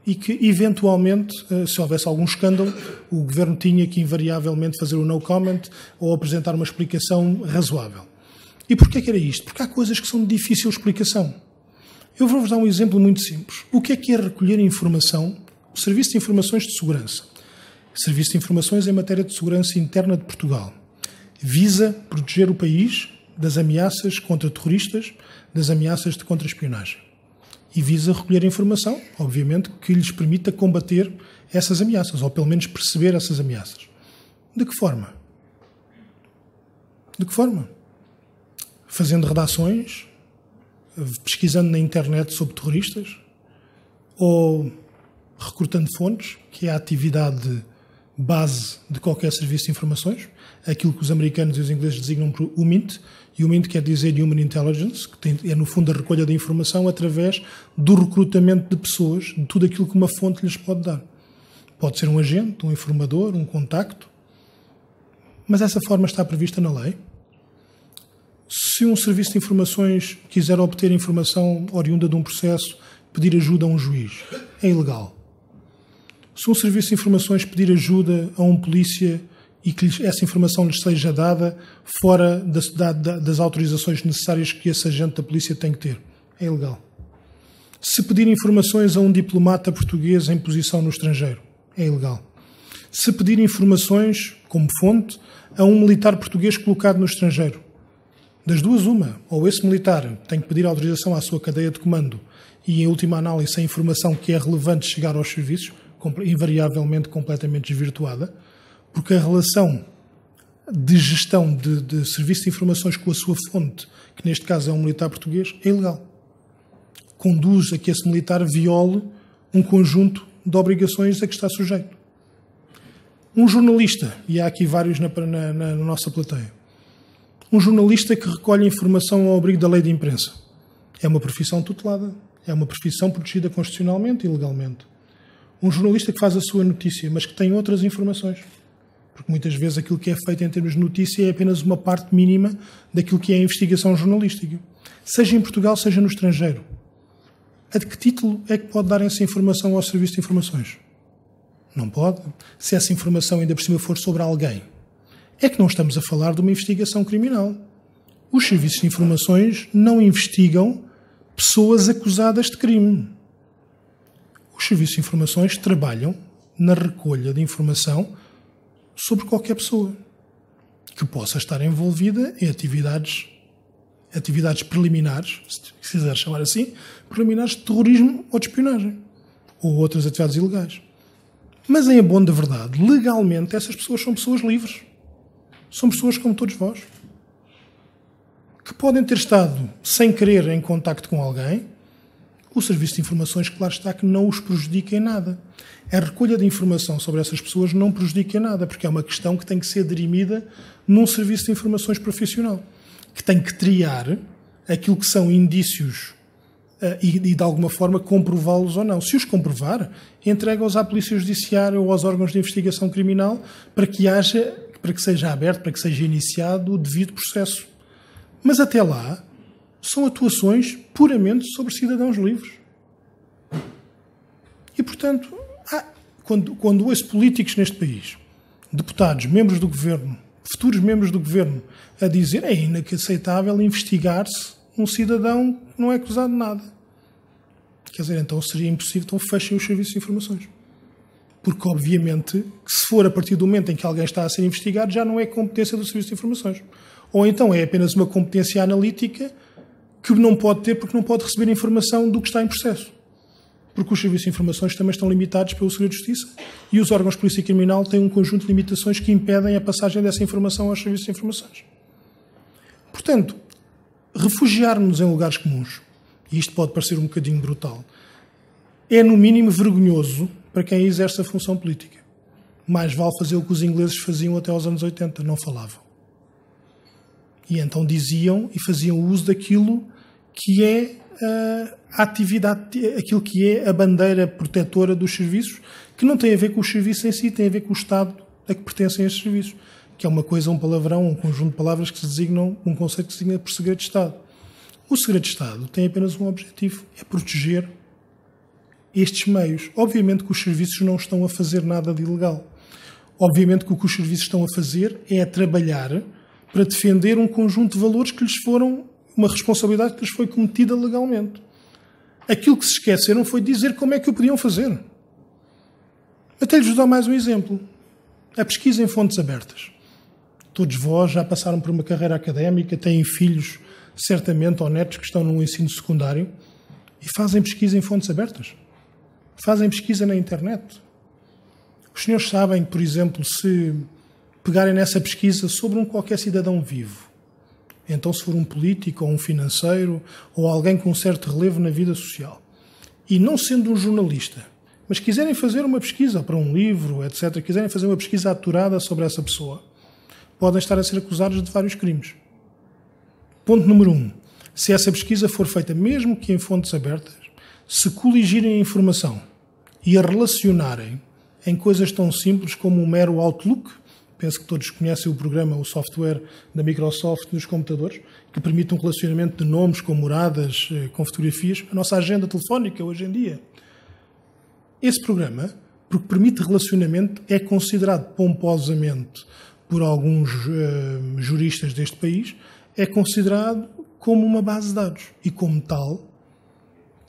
e que, eventualmente, se houvesse algum escândalo, o governo tinha que, invariavelmente, fazer o no comment ou apresentar uma explicação razoável. E porquê que era isto? Porque há coisas que são de difícil explicação. Eu vou-vos dar um exemplo muito simples. O que é recolher informação? O Serviço de Informações de Segurança. O Serviço de Informações em matéria de segurança interna de Portugal. Visa proteger o país das ameaças contra terroristas, das ameaças de contra-espionagem. E visa recolher informação, obviamente, que lhes permita combater essas ameaças, ou pelo menos perceber essas ameaças. De que forma? De que forma? Fazendo redações, pesquisando na internet sobre terroristas, ou recrutando fontes, que é a atividade base de qualquer serviço de informações, aquilo que os americanos e os ingleses designam por HUMINT, e HUMINT quer dizer Human Intelligence, que é no fundo a recolha da informação através do recrutamento de pessoas, de tudo aquilo que uma fonte lhes pode dar. Pode ser um agente, um informador, um contacto, mas essa forma está prevista na lei. Se um serviço de informações quiser obter informação oriunda de um processo, pedir ajuda a um juiz, é ilegal. Se um serviço de informações pedir ajuda a um polícia e que essa informação lhes seja dada fora das autorizações necessárias que esse agente da polícia tem que ter, é ilegal. Se pedir informações a um diplomata português em posição no estrangeiro, é ilegal. Se pedir informações, como fonte, a um militar português colocado no estrangeiro, das duas uma, ou esse militar tem que pedir autorização à sua cadeia de comando e, em última análise, a informação que é relevante chegar aos serviços, invariavelmente completamente desvirtuada, porque a relação de gestão de serviço de informações com a sua fonte, que neste caso é um militar português, é ilegal. Conduz a que esse militar viole um conjunto de obrigações a que está sujeito. Um jornalista, e há aqui vários na nossa plateia, um jornalista que recolhe informação ao abrigo da lei de imprensa. É uma profissão tutelada, é uma profissão protegida constitucionalmente e legalmente. Um jornalista que faz a sua notícia, mas que tem outras informações. Porque muitas vezes aquilo que é feito em termos de notícia é apenas uma parte mínima daquilo que é a investigação jornalística. Seja em Portugal, seja no estrangeiro. A de que título é que pode dar essa informação ao Serviço de Informações? Não pode. Se essa informação ainda por cima for sobre alguém, é que não estamos a falar de uma investigação criminal. Os serviços de informações não investigam pessoas acusadas de crime. Os serviços de informações trabalham na recolha de informação sobre qualquer pessoa que possa estar envolvida em atividades preliminares, se quiser chamar assim, preliminares de terrorismo ou de espionagem, ou outras atividades ilegais. Mas, em abono da verdade, legalmente, essas pessoas são pessoas livres. São pessoas como todos vós. podem ter estado sem querer em contacto com alguém. O Serviço de Informações, claro está, que não os prejudica em nada. A recolha de informação sobre essas pessoas não prejudica em nada, porque é uma questão que tem que ser dirimida num Serviço de Informações profissional, que tem que triar aquilo que são indícios e de alguma forma comprová-los ou não. Se os comprovar, entrega-os à Polícia Judiciária ou aos órgãos de investigação criminal para que seja aberto, para que seja iniciado o devido processo. Mas até lá, são atuações puramente sobre cidadãos livres. E, portanto, quando ouço políticos neste país, deputados, membros do governo, futuros membros do governo, a dizer é inaceitável investigar-se um cidadão que não é acusado de nada. Quer dizer, então seria impossível, então fechem os serviços de informações. Porque, obviamente, que se for a partir do momento em que alguém está a ser investigado, já não é competência do Serviço de Informações. Ou então é apenas uma competência analítica que não pode ter porque não pode receber informação do que está em processo. Porque os serviços de informações também estão limitados pelo Segredo de Justiça e os órgãos de polícia criminal têm um conjunto de limitações que impedem a passagem dessa informação aos serviços de informações. Portanto, refugiar-nos em lugares comuns, e isto pode parecer um bocadinho brutal, é no mínimo vergonhoso para quem exerce a função política. Mais vale fazer o que os ingleses faziam até aos anos 80, não falavam. E então diziam e faziam uso daquilo que é a atividade, aquilo que é a bandeira protetora dos serviços, que não tem a ver com os serviços em si, tem a ver com o Estado a que pertencem esses serviços, que é uma coisa, um palavrão, um conjunto de palavras que se designam, um conceito que se designa por segredo de Estado. O segredo de Estado tem apenas um objetivo, é proteger estes meios. Obviamente que os serviços não estão a fazer nada de ilegal. Obviamente que o que os serviços estão a fazer é a trabalhar para defender um conjunto de valores que lhes foram, uma responsabilidade que lhes foi cometida legalmente. Aquilo que se esqueceram foi dizer como é que o podiam fazer. Até lhes dou mais um exemplo. A pesquisa em fontes abertas. Todos vós já passaram por uma carreira académica, têm filhos, certamente, ou netos que estão no ensino secundário e fazem pesquisa em fontes abertas. Fazem pesquisa na internet. Os senhores sabem, por exemplo, se pegarem nessa pesquisa sobre qualquer cidadão vivo, então se for um político ou um financeiro ou alguém com um certo relevo na vida social, e não sendo um jornalista, mas quiserem fazer uma pesquisa para um livro, etc., quiserem fazer uma pesquisa aturada sobre essa pessoa, podem estar a ser acusados de vários crimes. Ponto número 1. Se essa pesquisa for feita mesmo que em fontes abertas, se coligirem a informação e a relacionarem em coisas tão simples como um mero Outlook, penso que todos conhecem o programa, o software da Microsoft nos computadores, que permite um relacionamento de nomes com moradas, com fotografias, a nossa agenda telefónica hoje em dia. Esse programa, porque permite relacionamento, é considerado pomposamente por alguns juristas deste país, é considerado como uma base de dados e, como tal,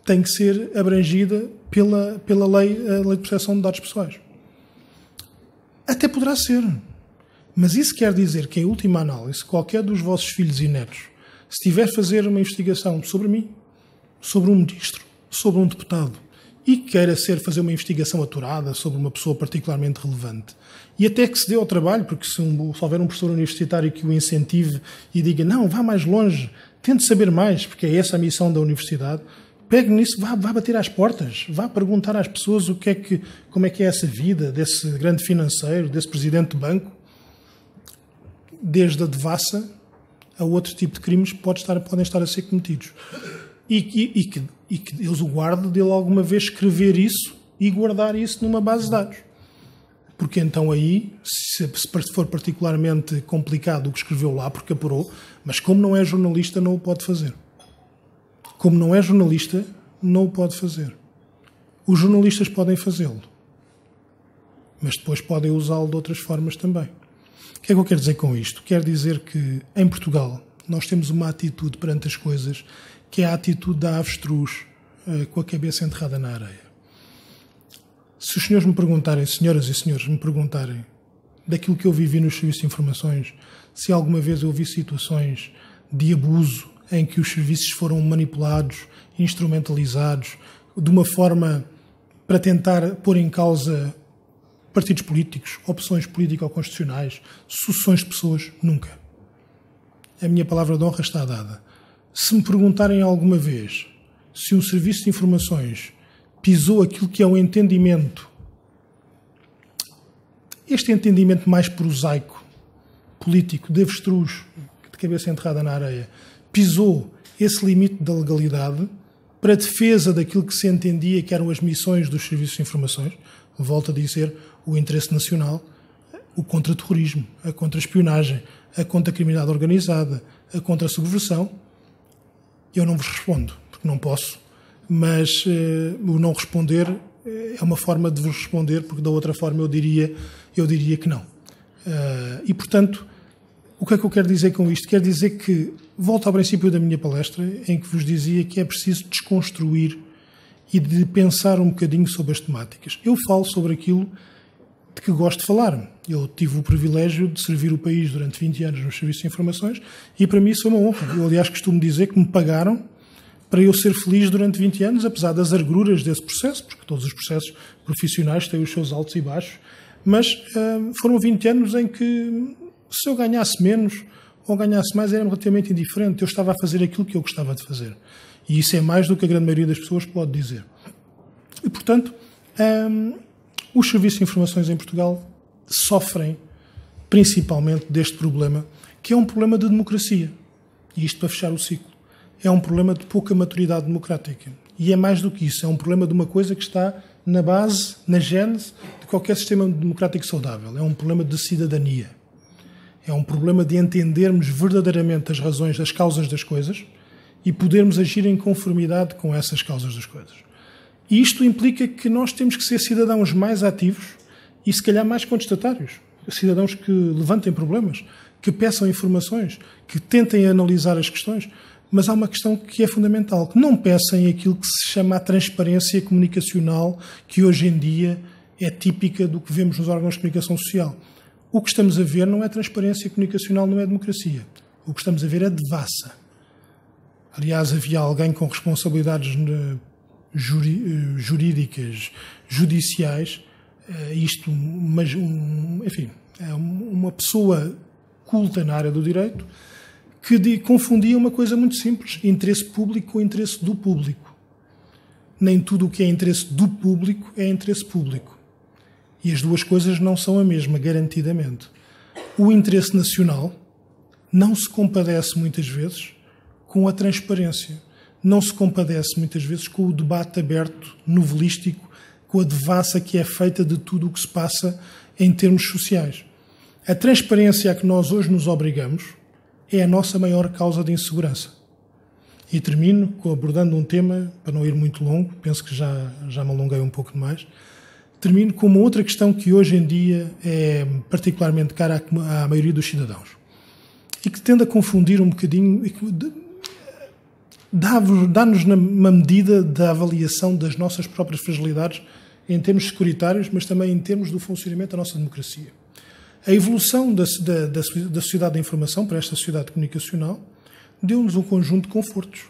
tem que ser abrangida pela lei, a Lei de Proteção de Dados Pessoais. Até poderá ser. Mas isso quer dizer que, em última análise, qualquer dos vossos filhos e netos, se tiver a fazer uma investigação sobre mim, sobre um ministro, sobre um deputado, e queira fazer uma investigação aturada sobre uma pessoa particularmente relevante, e até que se dê ao trabalho, porque se houver um professor universitário que o incentive e diga, não, vá mais longe, tente saber mais, porque é essa a missão da universidade, pegue nisso, vá bater às portas, vá perguntar às pessoas como é que é essa vida desse grande financeiro, desse presidente de banco, desde a devassa a outro tipo de crimes que podem estar a ser cometidos. E que Deus o guarde dele alguma vez escrever isso e guardar isso numa base de dados. Porque então aí, se for particularmente complicado o que escreveu lá, porque apurou, mas como não é jornalista, não o pode fazer. Como não é jornalista, não o pode fazer. Os jornalistas podem fazê-lo, mas depois podem usá-lo de outras formas também. O que é que eu quero dizer com isto? Quero dizer que, em Portugal, nós temos uma atitude perante as coisas que é a atitude da avestruz com a cabeça enterrada na areia. Se os senhores me perguntarem, senhoras e senhores, me perguntarem daquilo que eu vivi nos serviços de informações, se alguma vez eu vi situações de abuso em que os serviços foram manipulados, instrumentalizados, de uma forma para tentar pôr em causa partidos políticos, opções político-constitucionais, sucessões de pessoas, nunca. a minha palavra de honra está dada. Se me perguntarem alguma vez se um serviço de informações pisou aquilo que é o entendimento, este entendimento mais prosaico, político, de avestruz, de cabeça enterrada na areia, pisou esse limite da legalidade para a defesa daquilo que se entendia que eram as missões dos serviços de informações, volto a dizer, o interesse nacional, o contra-terrorismo, a contra-espionagem, a contra-criminalidade organizada, a contra-subversão, eu não vos respondo, porque não posso, mas o não responder é uma forma de vos responder, porque da outra forma eu diria que não. E, portanto, o que é que eu quero dizer com isto? Quero dizer que, volto ao princípio da minha palestra, em que vos dizia que é preciso desconstruir e de pensar um bocadinho sobre as temáticas. Eu falo sobre aquilo de que gosto de falar. Eu tive o privilégio de servir o país durante 20 anos nos serviços de informações e, para mim, isso é uma honra. Eu, aliás, costumo dizer que me pagaram para eu ser feliz durante 20 anos, apesar das agruras desse processo, porque todos os processos profissionais têm os seus altos e baixos, mas foram 20 anos em que, se eu ganhasse menos ou ganhasse mais, era relativamente indiferente. Eu estava a fazer aquilo que eu gostava de fazer. E isso é mais do que a grande maioria das pessoas pode dizer. E, portanto, os serviços de informações em Portugal sofrem principalmente deste problema, que é um problema de democracia. E isto para fechar o ciclo. É um problema de pouca maturidade democrática. E é mais do que isso. É um problema de uma coisa que está na base, na gênese de qualquer sistema democrático saudável. É um problema de cidadania. É um problema de entendermos verdadeiramente as razões, as causas das coisas e podermos agir em conformidade com essas causas das coisas. E isto implica que nós temos que ser cidadãos mais ativos e, se calhar, mais contestatários. Cidadãos que levantem problemas, que peçam informações, que tentem analisar as questões. Mas há uma questão que é fundamental, que não peçam aquilo que se chama a transparência comunicacional, que hoje em dia é típica do que vemos nos órgãos de comunicação social. O que estamos a ver não é transparência comunicacional, não é democracia. O que estamos a ver é devassa. Aliás, havia alguém com responsabilidades jurídicas, judiciais, enfim, é uma pessoa culta na área do direito que confundia uma coisa muito simples, interesse público com interesse do público. Nem tudo o que é interesse do público é interesse público. E as duas coisas não são a mesma, garantidamente. O interesse nacional não se compadece muitas vezes com a transparência. Não se compadece muitas vezes com o debate aberto, novelístico, com a devassa que é feita de tudo o que se passa em termos sociais. A transparência a que nós hoje nos obrigamos é a nossa maior causa de insegurança. E termino abordando um tema, para não ir muito longo, penso que já me alonguei um pouco demais, termino com uma outra questão que hoje em dia é particularmente cara à maioria dos cidadãos e que tende a confundir um bocadinho, dá-nos uma medida da avaliação das nossas próprias fragilidades em termos securitários, mas também em termos do funcionamento da nossa democracia. A evolução da sociedade da informação para esta sociedade comunicacional deu-nos um conjunto de confortos.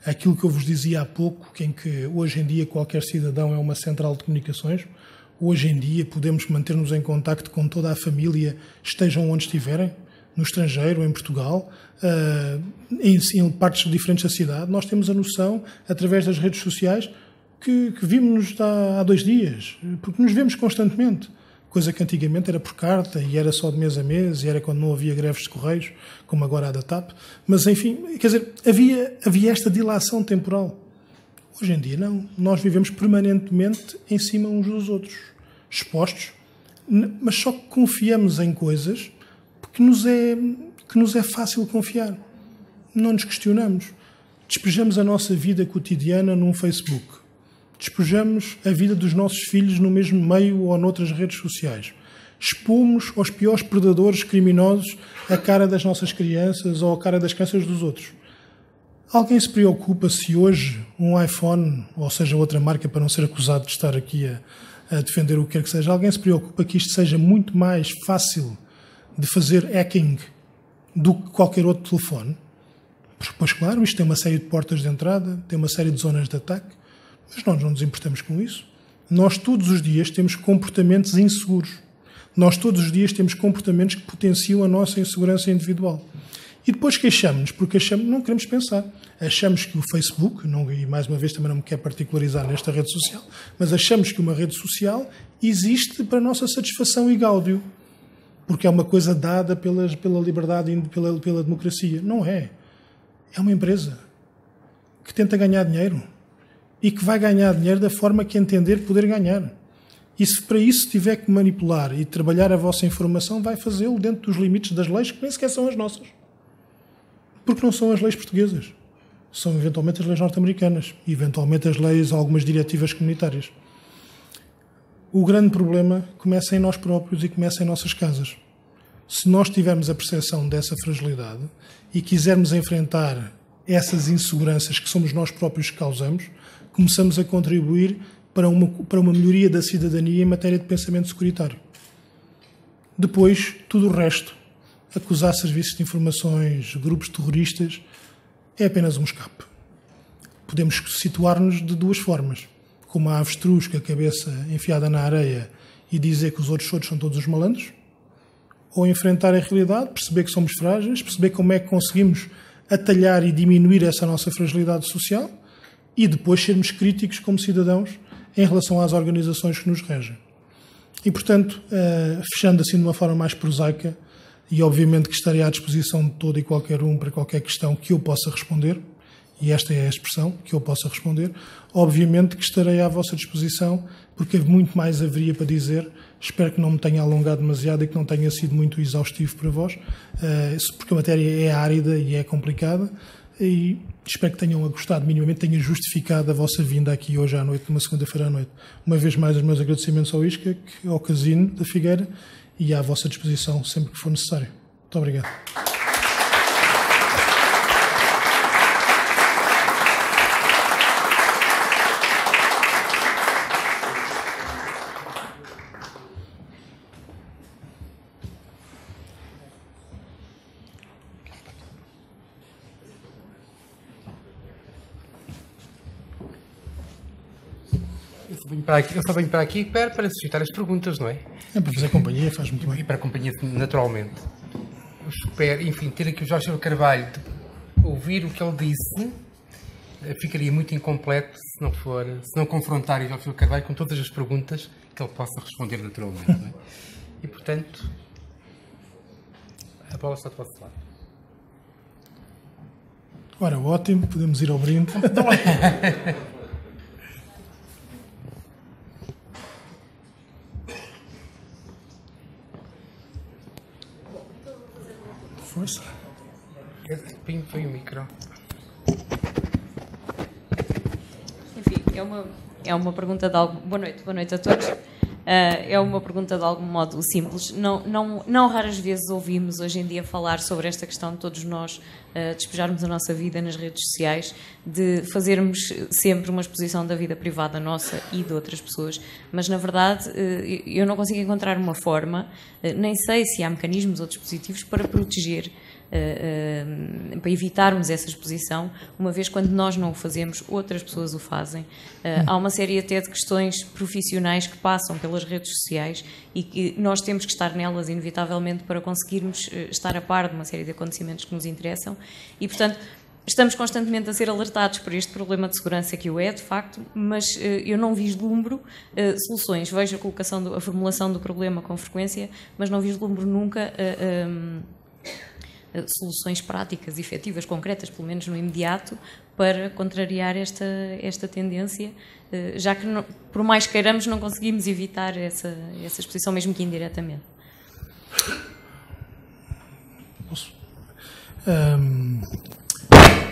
Aquilo que eu vos dizia há pouco, em que hoje em dia qualquer cidadão é uma central de comunicações, hoje em dia podemos manter-nos em contacto com toda a família, estejam onde estiverem, no estrangeiro, em Portugal, em partes diferentes da cidade. Nós temos a noção, através das redes sociais, que vimos-nos há 2 dias, porque nos vemos constantemente. Coisa que antigamente era por carta e era só de mês a mês e era quando não havia greves de correios, como agora há da TAP. Mas, enfim, quer dizer, havia esta dilação temporal. Hoje em dia, não. Nós vivemos permanentemente em cima uns dos outros, expostos, mas só que confiamos em coisas que nos é fácil confiar. Não nos questionamos. Despejamos a nossa vida cotidiana num Facebook. Despejamos a vida dos nossos filhos no mesmo meio ou noutras redes sociais. Expomos aos piores predadores criminosos a cara das nossas crianças ou a cara das crianças dos outros. Alguém se preocupa se hoje um iPhone, ou seja, outra marca, para não ser acusado de estar aqui a defender o que quer que seja, alguém se preocupa que isto seja muito mais fácil de fazer hacking do que qualquer outro telefone? Pois claro, isto tem uma série de portas de entrada, tem uma série de zonas de ataque, mas nós não nos importamos com isso. Nós todos os dias temos comportamentos inseguros. Nós todos os dias temos comportamentos que potenciam a nossa insegurança individual. E depois queixamos-nos, porque não queremos pensar. Achamos que o Facebook, e mais uma vez também não me quero particularizar nesta rede social, mas achamos que uma rede social existe para a nossa satisfação e gáudio, porque é uma coisa dada pela liberdade e pela democracia. Não é. É uma empresa que tenta ganhar dinheiro e que vai ganhar dinheiro da forma que entender poder ganhar. E se para isso tiver que manipular e trabalhar a vossa informação, vai fazê-lo dentro dos limites das leis, que nem sequer são as nossas. Porque não são as leis portuguesas. São eventualmente as leis norte-americanas e eventualmente as leis, algumas diretivas comunitárias. O grande problema começa em nós próprios e começa em nossas casas. Se nós tivermos a percepção dessa fragilidade e quisermos enfrentar essas inseguranças que somos nós próprios que causamos, começamos a contribuir para uma melhoria da cidadania em matéria de pensamento securitário. Depois, tudo o resto, acusar serviços de informações, grupos terroristas, é apenas um escape. Podemos situar-nos de duas formas. Como a avestruz com a cabeça enfiada na areia e dizer que os outros são todos os malandros, ou enfrentar a realidade, perceber que somos frágeis, perceber como é que conseguimos atalhar e diminuir essa nossa fragilidade social e depois sermos críticos como cidadãos em relação às organizações que nos regem. E, portanto, fechando assim de uma forma mais prosaica, e obviamente que estarei à disposição de todo e qualquer um para qualquer questão que eu possa responder, e esta é a expressão, que eu possa responder, obviamente que estarei à vossa disposição, porque muito mais haveria para dizer. Espero que não me tenha alongado demasiado e que não tenha sido muito exaustivo para vós, porque a matéria é árida e é complicada, e espero que tenham gostado minimamente, tenha justificado a vossa vinda aqui hoje à noite, numa segunda-feira à noite. Uma vez mais, os meus agradecimentos ao ISCA, ao Casino da Figueira, e à vossa disposição sempre que for necessário. Muito obrigado. Eu só venho para aqui para suscitar as perguntas, não é? É para fazer companhia, faz muito bem. E para a companhia, naturalmente. Eu espero, enfim, ter aqui o Jorge Silva Carvalho, ouvir o que ele disse, ficaria muito incompleto se não confrontar o Jorge Silva Carvalho com todas as perguntas que ele possa responder naturalmente, não é? E, portanto, a bola está do vosso lado. Ora, ótimo, podemos ir ao brinde. Força. Foi o micro. Enfim, é uma pergunta de algo... Boa noite a todos. É uma pergunta de algum modo simples. Não raras vezes ouvimos hoje em dia falar sobre esta questão de todos nós despejarmos a nossa vida nas redes sociais, de fazermos sempre uma exposição da vida privada nossa e de outras pessoas, mas na verdade eu não consigo encontrar uma forma, nem sei se há mecanismos ou dispositivos para proteger, para evitarmos essa exposição, uma vez quando nós não o fazemos, outras pessoas o fazem. Há uma série até de questões profissionais que passam pelas redes sociais e que nós temos que estar nelas inevitavelmente para conseguirmos estar a par de uma série de acontecimentos que nos interessam e, portanto, estamos constantemente a ser alertados por este problema de segurança que o é, de facto, mas eu não vislumbro soluções. Vejo a formulação do problema com frequência, mas não vislumbro nunca soluções práticas, efetivas, concretas, pelo menos no imediato, para contrariar esta tendência, já que, por mais que queiramos, não conseguimos evitar essa exposição, mesmo que indiretamente.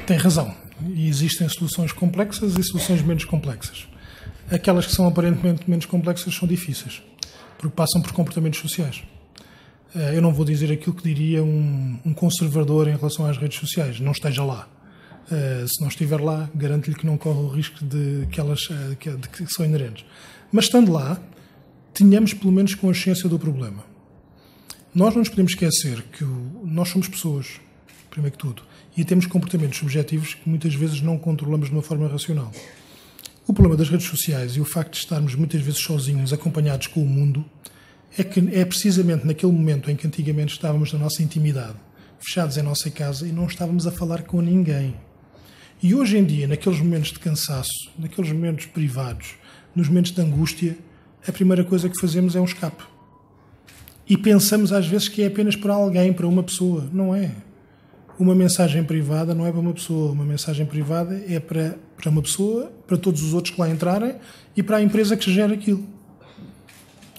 Tem razão. E existem soluções complexas e soluções menos complexas. Aquelas que são aparentemente menos complexas são difíceis, porque passam por comportamentos sociais. Eu não vou dizer aquilo que diria um conservador em relação às redes sociais. Não esteja lá. Se não estiver lá, garanto-lhe que não corre o risco de que são inerentes. Mas estando lá, tenhamos pelo menos consciência do problema. Nós não nos podemos esquecer que nós somos pessoas, primeiro que tudo, e temos comportamentos subjetivos que muitas vezes não controlamos de uma forma racional. O problema das redes sociais e o facto de estarmos muitas vezes sozinhos, acompanhados com o mundo, é que é precisamente naquele momento em que antigamente estávamos na nossa intimidade, fechados em nossa casa e não estávamos a falar com ninguém. E hoje em dia, naqueles momentos de cansaço, naqueles momentos privados, nos momentos de angústia, a primeira coisa que fazemos é um escape. E pensamos às vezes que é apenas para alguém, para uma pessoa. Não é. Uma mensagem privada não é para uma pessoa. Uma mensagem privada é para uma pessoa, para todos os outros que lá entrarem e para a empresa que gera aquilo.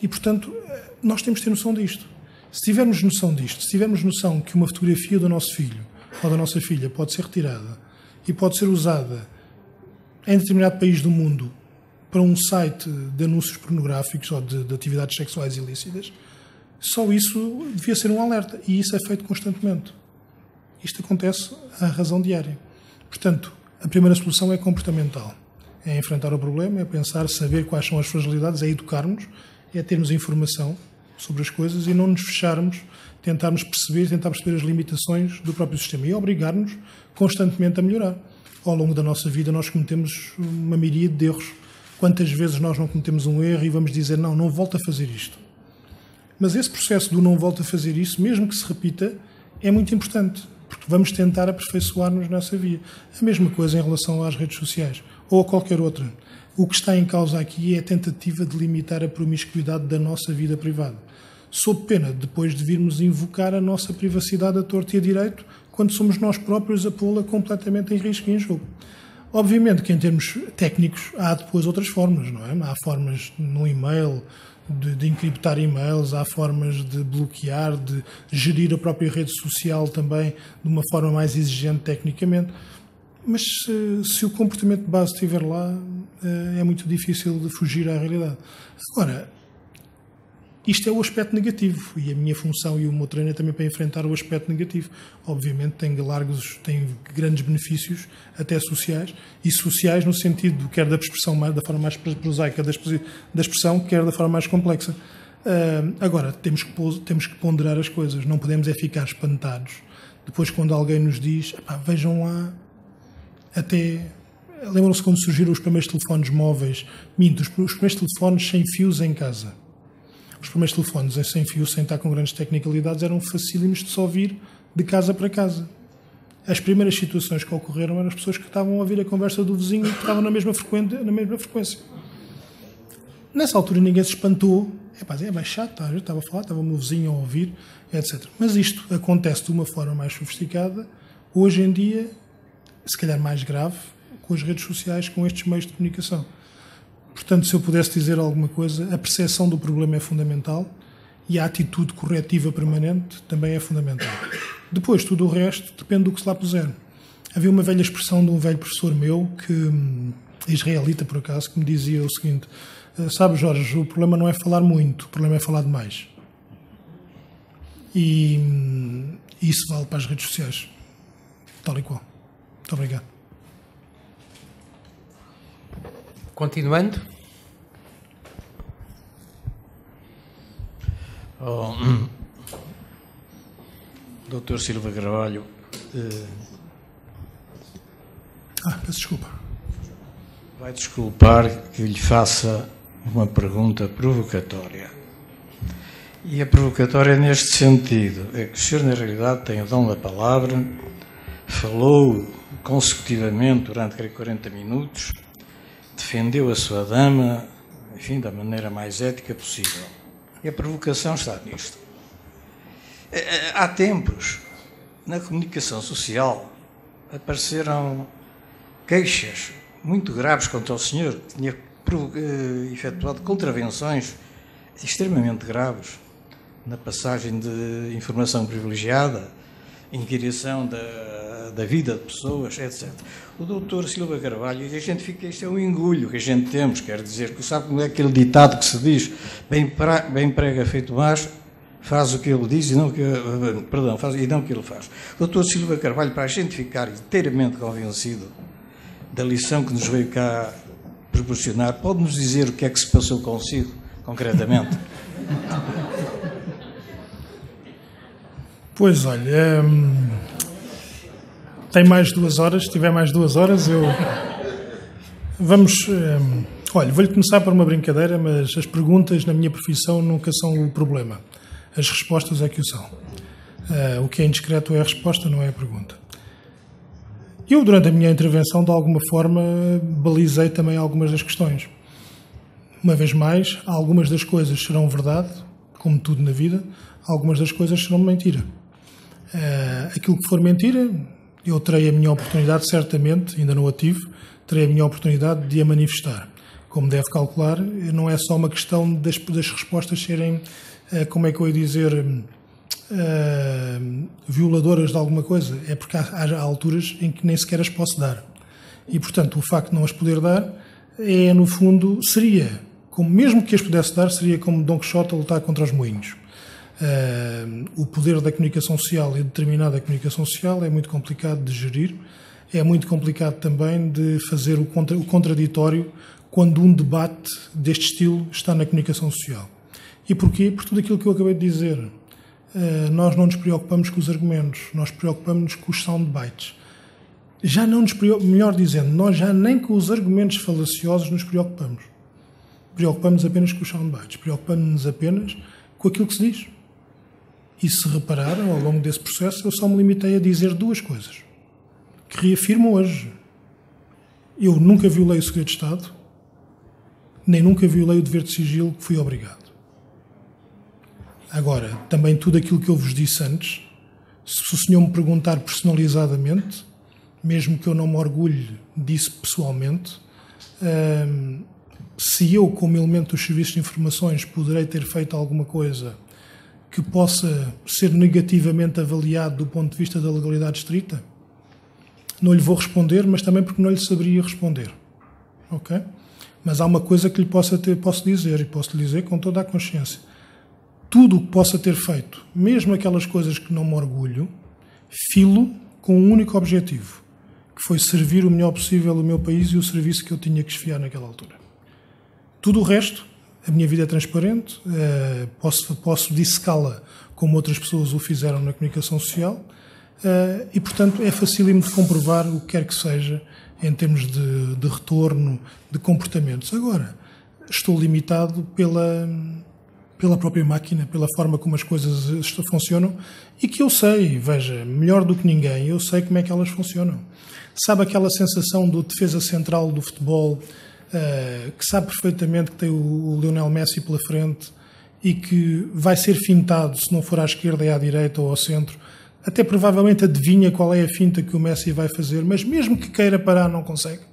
E, portanto, nós temos de ter noção disto. Se tivermos noção disto, se tivermos noção que uma fotografia do nosso filho ou da nossa filha pode ser retirada e pode ser usada em determinado país do mundo para um site de anúncios pornográficos ou de atividades sexuais ilícitas, só isso devia ser um alerta. E isso é feito constantemente. Isto acontece à razão diária. Portanto, a primeira solução é comportamental. É enfrentar o problema, é pensar, saber quais são as fragilidades, é educar-nos, é termos informação sobre as coisas e não nos fecharmos, tentar perceber as limitações do próprio sistema e obrigar-nos constantemente a melhorar. Ao longo da nossa vida nós cometemos uma miríade de erros. Quantas vezes nós não cometemos um erro e vamos dizer, não volto a fazer isto. Mas esse processo do não volto a fazer isso, mesmo que se repita, é muito importante, porque vamos tentar aperfeiçoar-nos nessa via. A mesma coisa em relação às redes sociais, ou a qualquer outra. O que está em causa aqui é a tentativa de limitar a promiscuidade da nossa vida privada, sob pena de depois de virmos invocar a nossa privacidade a torto e a direito, quando somos nós próprios a pô-la completamente em risco e em jogo. Obviamente que em termos técnicos há depois outras formas, não é? Há formas no e-mail, de encriptar e-mails, há formas de bloquear, de gerir a própria rede social também de uma forma mais exigente tecnicamente. Mas se o comportamento de base estiver lá, é muito difícil de fugir à realidade. Agora, isto é o aspecto negativo e a minha função e o meu treino é também para enfrentar o aspecto negativo. Obviamente tem grandes benefícios, até sociais, e sociais no sentido quer da expressão da forma mais prosaica da expressão, quer da forma mais complexa. Agora, temos que ponderar as coisas, não podemos ficar espantados. Depois quando alguém nos diz, vejam lá, lembram-se quando surgiram os primeiros telefones móveis, os primeiros telefones sem fios em casa. Os primeiros telefones sem fio, sem estar com grandes tecnicalidades, eram facílimos de se ouvir de casa para casa. As primeiras situações que ocorreram eram as pessoas que estavam a ouvir a conversa do vizinho e que estavam na mesma frequência. Nessa altura ninguém se espantou. É mais chato, eu estava a falar, estava o meu vizinho a ouvir, etc. Mas isto acontece de uma forma mais sofisticada, hoje em dia, se calhar mais grave, com as redes sociais, com estes meios de comunicação. Portanto, se eu pudesse dizer alguma coisa, a percepção do problema é fundamental e a atitude corretiva permanente também é fundamental. Depois, tudo o resto depende do que se lá puser. Havia uma velha expressão de um velho professor meu, israelita por acaso, que me dizia o seguinte: sabe, Jorge, o problema não é falar muito, o problema é falar demais. E isso vale para as redes sociais, tal e qual. Muito obrigado. Continuando. Dr. Silva Carvalho. Peço desculpa. Vai desculpar que lhe faça uma pergunta provocatória. E a provocatória é neste sentido: é que o senhor, na realidade, tem o dom da palavra, falou consecutivamente durante 40 minutos, defendeu a sua dama, enfim, da maneira mais ética possível. E a provocação está nisto. Há tempos, na comunicação social, apareceram queixas muito graves contra o senhor, que tinha efetuado contravenções extremamente graves na passagem de informação privilegiada, inquirição da vida de pessoas, etc. O doutor Silva Carvalho, a gente fica, isto é um engulho que a gente temos, quer dizer, que sabe como é aquele ditado que se diz, bem prega feito macho, faz o que ele diz e não o que ele faz. O doutor Silva Carvalho, para a gente ficar inteiramente convencido da lição que nos veio cá proporcionar, pode-nos dizer o que é que se passou consigo, concretamente? Pois, olha, tem mais 2 horas, se tiver mais 2 horas, olha, vou-lhe começar por uma brincadeira, mas as perguntas na minha profissão nunca são o problema. As respostas é que o são. O que é indiscreto é a resposta, não é a pergunta. Eu, durante a minha intervenção, de alguma forma, balizei também algumas das questões. Uma vez mais, algumas das coisas serão verdade, como tudo na vida, algumas das coisas serão mentira. Aquilo que for mentira, eu terei a minha oportunidade, certamente, ainda não a tive, terei a minha oportunidade de a manifestar. Como deve calcular, não é só uma questão das respostas serem, como é que eu ia dizer, violadoras de alguma coisa. É porque há alturas em que nem sequer as posso dar. E, portanto, o facto de não as poder dar é, no fundo, seria, como mesmo que as pudesse dar, seria como Dom Quixote a lutar contra os moinhos. O poder da comunicação social e determinada comunicação social é muito complicado de gerir, é muito complicado também de fazer o contraditório quando um debate deste estilo está na comunicação social. E porquê? Por tudo aquilo que eu acabei de dizer. Nós não nos preocupamos com os argumentos, nós preocupamos-nos com os soundbites. Já não nos preocupamos, melhor dizendo, nós já nem com os argumentos falaciosos nos preocupamos. Preocupamos apenas com os soundbites, preocupamos-nos apenas com aquilo que se diz. E se repararam, ao longo desse processo, eu só me limitei a dizer duas coisas, que reafirmo hoje. Eu nunca violei o segredo de Estado, nem nunca violei o dever de sigilo que fui obrigado. Agora, também tudo aquilo que eu vos disse antes, se o senhor me perguntar personalizadamente, mesmo que eu não me orgulhe disso pessoalmente, se eu, como elemento dos serviços de informações, poderei ter feito alguma coisa que possa ser negativamente avaliado do ponto de vista da legalidade estrita, não lhe vou responder, mas também porque não lhe saberia responder. Ok? Mas há uma coisa que lhe posso dizer, e posso lhe dizer com toda a consciência. Tudo o que possa ter feito, mesmo aquelas coisas que não me orgulho, filo com um único objetivo, que foi servir o melhor possível o meu país e o serviço que eu tinha que esfiar naquela altura. Tudo o resto, a minha vida é transparente, posso dissecá-la como outras pessoas o fizeram na comunicação social, e, portanto, é facílimo de comprovar o que quer que seja em termos de retorno, de comportamentos. Agora, estou limitado pela própria máquina, pela forma como as coisas funcionam, e que eu sei, veja, melhor do que ninguém, eu sei como é que elas funcionam. Sabe aquela sensação do defesa central do futebol, que sabe perfeitamente que tem o Lionel Messi pela frente e que vai ser fintado, se não for à esquerda é à direita ou ao centro, até provavelmente adivinha qual é a finta que o Messi vai fazer, mas mesmo que queira parar não consegue.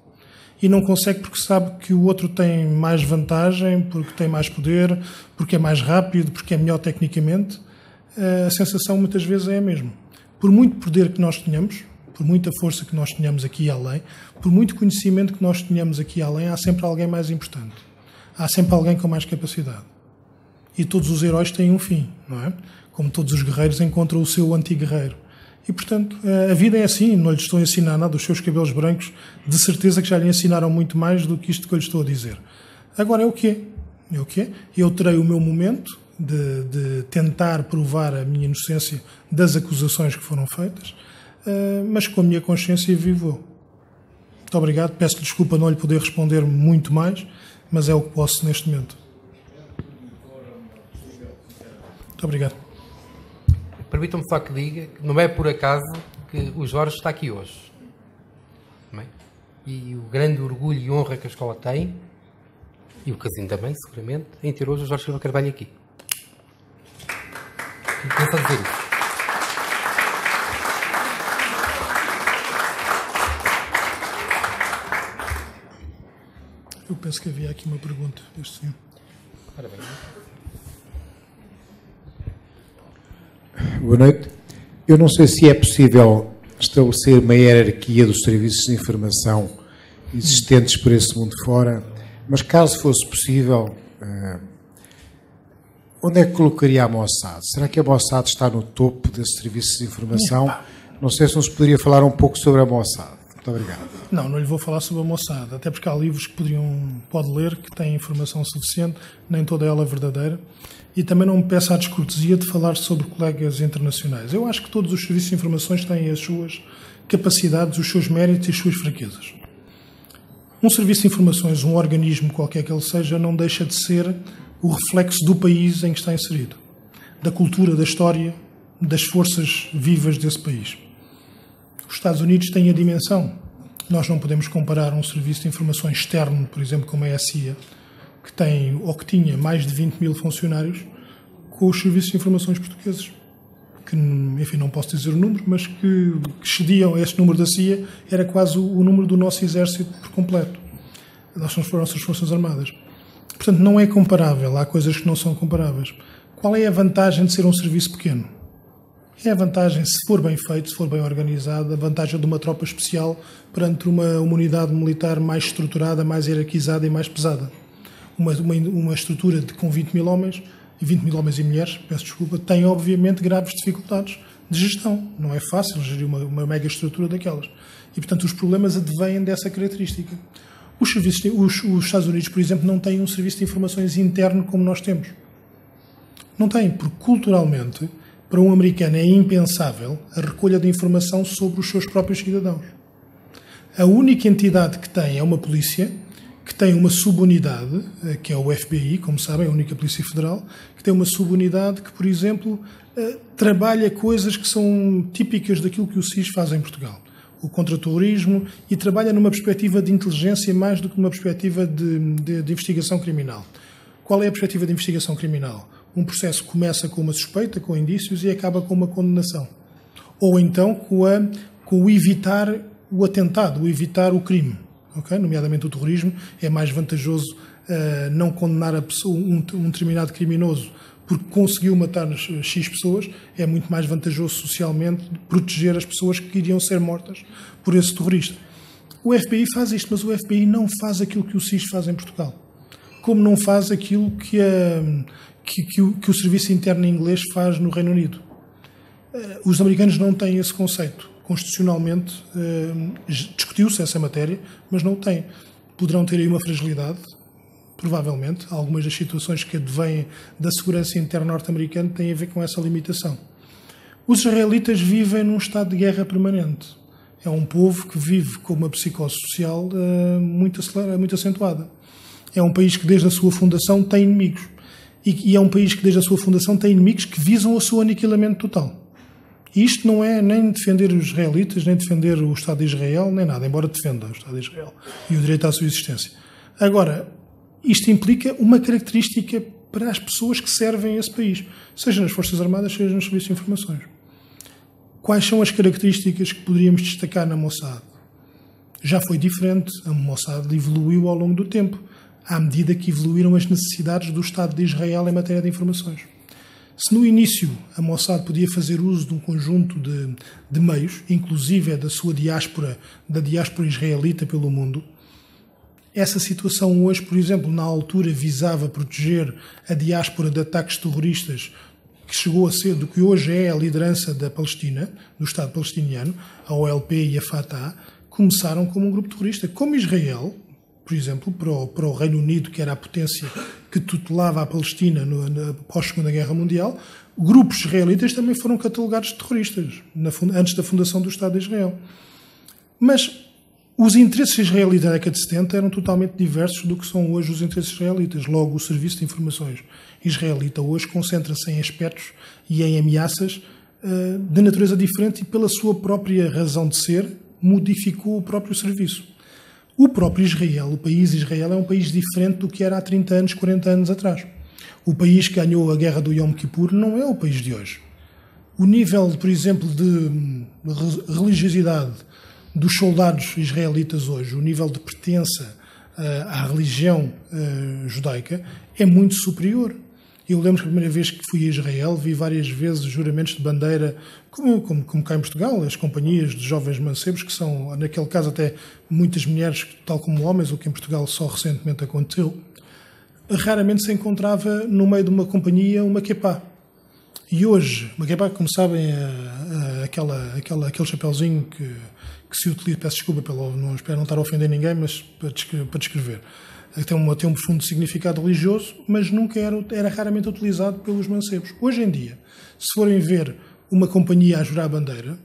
E não consegue porque sabe que o outro tem mais vantagem, porque tem mais poder, porque é mais rápido, porque é melhor tecnicamente. A sensação muitas vezes é a mesma. Por muito poder que nós tenhamos, por muita força que nós tenhamos aqui além, por muito conhecimento que nós tenhamos aqui além, há sempre alguém mais importante. Há sempre alguém com mais capacidade. E todos os heróis têm um fim, não é? Como todos os guerreiros encontram o seu anti-guerreiro. E, portanto, a vida é assim, não lhe estou a ensinar nada, os seus cabelos brancos, de certeza que já lhe ensinaram muito mais do que isto que eu lhe estou a dizer. Agora é o que é. É o que é. Eu terei o meu momento de tentar provar a minha inocência das acusações que foram feitas, mas com a minha consciência vivo eu. Muito obrigado, peço desculpa não lhe poder responder muito mais, mas é o que posso neste momento. Muito obrigado. Permitam-me só que diga que não é por acaso que o Jorge está aqui hoje. Também. E o grande orgulho e honra que a escola tem, e o casino também, seguramente, em ter hoje o Jorge Silva Carvalho aqui. E queria só dizer isso. Eu penso que havia aqui uma pergunta deste senhor. Parabéns. Boa noite. Eu não sei se é possível estabelecer uma hierarquia dos serviços de informação existentes por esse mundo fora, mas caso fosse possível, onde é que colocaria a Mossad? Será que a Mossad está no topo desses serviços de informação? Não sei se nos poderia falar um pouco sobre a Mossad. Muito obrigado. Não lhe vou falar sobre a Mossad, até porque há livros que pode ler que têm informação suficiente, nem toda ela verdadeira. E também não me peço a descortesia de falar sobre colegas internacionais. Eu acho que todos os serviços de informações têm as suas capacidades, os seus méritos e as suas fraquezas. Um serviço de informações, um organismo qualquer que ele seja, não deixa de ser o reflexo do país em que está inserido, da cultura, da história das forças vivas desse país. Os Estados Unidos têm a dimensão. Nós não podemos comparar um serviço de informação externo, por exemplo, como é a CIA, que tem ou que tinha mais de 20 mil funcionários, com os serviços de informações portugueses, que, enfim, não posso dizer o número, mas que excediam esse número da CIA, era quase o número do nosso exército por completo, das nossas Forças Armadas. Portanto, não é comparável, há coisas que não são comparáveis. Qual é a vantagem de ser um serviço pequeno? É a vantagem, se for bem feito, se for bem organizado, a vantagem de uma tropa especial perante uma unidade militar mais estruturada, mais hierarquizada e mais pesada. Uma estrutura com 20 mil homens e mulheres, peço desculpa, tem obviamente graves dificuldades de gestão. Não é fácil gerir uma mega estrutura daquelas. E, portanto, os problemas advêm dessa característica. Os Estados Unidos, por exemplo, não têm um serviço de informações interno como nós temos. Não têm, porque culturalmente, para um americano é impensável a recolha de informação sobre os seus próprios cidadãos. A única entidade que tem é uma polícia, que tem uma subunidade, que é o FBI, como sabem, a única Polícia Federal, que tem uma subunidade que, por exemplo, trabalha coisas que são típicas daquilo que o SIS faz em Portugal. O contra-terrorismo, e trabalha numa perspectiva de inteligência mais do que numa perspectiva de investigação criminal. Qual é a perspectiva de investigação criminal? Um processo começa com uma suspeita, com indícios, e acaba com uma condenação. Ou então com o evitar o atentado, o evitar o crime. Okay? Nomeadamente o terrorismo, é mais vantajoso não condenar a pessoa, um determinado criminoso porque conseguiu matar X pessoas, é muito mais vantajoso socialmente proteger as pessoas que iriam ser mortas por esse terrorista. O FBI faz isto, mas o FBI não faz aquilo que o SIS faz em Portugal. Como não faz aquilo que o Serviço Interno Inglês faz no Reino Unido. Os americanos não têm esse conceito. Constitucionalmente, discutiu-se essa matéria, mas não o têm. Poderão ter aí uma fragilidade, provavelmente. Algumas das situações que advêm da segurança interna norte-americana têm a ver com essa limitação. Os israelitas vivem num estado de guerra permanente. É um povo que vive com uma psicose social muito acentuada. É um país que desde a sua fundação tem inimigos. E é um país que desde a sua fundação tem inimigos que visam o seu aniquilamento total. E isto não é nem defender os israelitas, nem defender o Estado de Israel, nem nada, embora defenda o Estado de Israel e o direito à sua existência. Agora, isto implica uma característica para as pessoas que servem esse país, seja nas Forças Armadas, seja nos Serviços de Informações. Quais são as características que poderíamos destacar na Mossad? Já foi diferente, a Mossad evoluiu ao longo do tempo, à medida que evoluíram as necessidades do Estado de Israel em matéria de informações. Se no início a Mossad podia fazer uso de um conjunto de meios, inclusive da sua diáspora, da diáspora israelita pelo mundo, essa situação hoje, por exemplo, na altura visava proteger a diáspora de ataques terroristas, que chegou a ser do que hoje é a liderança da Palestina, do Estado palestiniano, a OLP e a Fatah, começaram como um grupo terrorista. Como Israel, por exemplo, para o Reino Unido, que era a potência que tutelava a Palestina após a Segunda Guerra Mundial, grupos israelitas também foram catalogados de terroristas, antes da fundação do Estado de Israel. Mas os interesses israelitas na década de 70 eram totalmente diversos do que são hoje os interesses israelitas. Logo, o Serviço de Informações israelita hoje concentra-se em aspectos e em ameaças de natureza diferente e, pela sua própria razão de ser, modificou o próprio serviço. O próprio Israel, o país Israel, é um país diferente do que era há 30 anos, 40 anos atrás. O país que ganhou a guerra do Yom Kippur não é o país de hoje. O nível, por exemplo, de religiosidade dos soldados israelitas hoje, o nível de pertença à religião judaica, é muito superior. Eu lembro que a primeira vez que fui a Israel vi várias vezes juramentos de bandeira, como cá em Portugal, as companhias de jovens mancebos, que são, naquele caso, até muitas mulheres, tal como homens, o que em Portugal só recentemente aconteceu. Raramente se encontrava no meio de uma companhia uma kippá. E hoje, uma kippá, como sabem, aquele chapeuzinho que se utiliza, peço desculpa, não espero não estar a ofender ninguém, mas para descrever. Tem um profundo significado religioso, mas nunca era raramente utilizado pelos mancebos. Hoje em dia, se forem ver uma companhia a jurar a bandeira,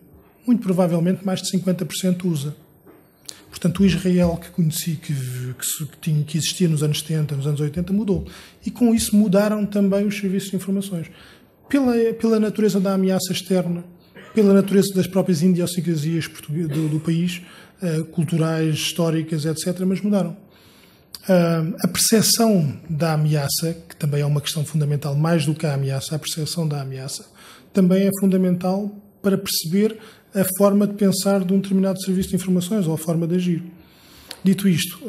muito provavelmente mais de 50% usa. Portanto, o Israel que conheci, que existia nos anos 70, nos anos 80, mudou. E com isso mudaram também os serviços de informações. pela natureza da ameaça externa, pela natureza das próprias idiosincrasias do país, culturais, históricas, etc., mas mudaram. A percepção da ameaça, que também é uma questão fundamental, mais do que a ameaça, a percepção da ameaça, também é fundamental para perceber a forma de pensar de um determinado serviço de informações ou a forma de agir. Dito isto,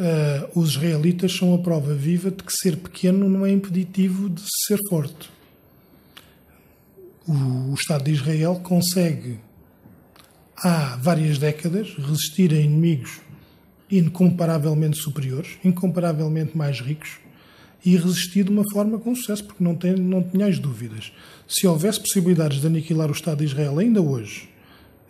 os israelitas são a prova viva de que ser pequeno não é impeditivo de ser forte. O Estado de Israel consegue, há várias décadas, resistir a inimigos incomparavelmente superiores, incomparavelmente mais ricos, e resistir de uma forma com sucesso, porque não tenhais dúvidas. Se houvesse possibilidades de aniquilar o Estado de Israel ainda hoje,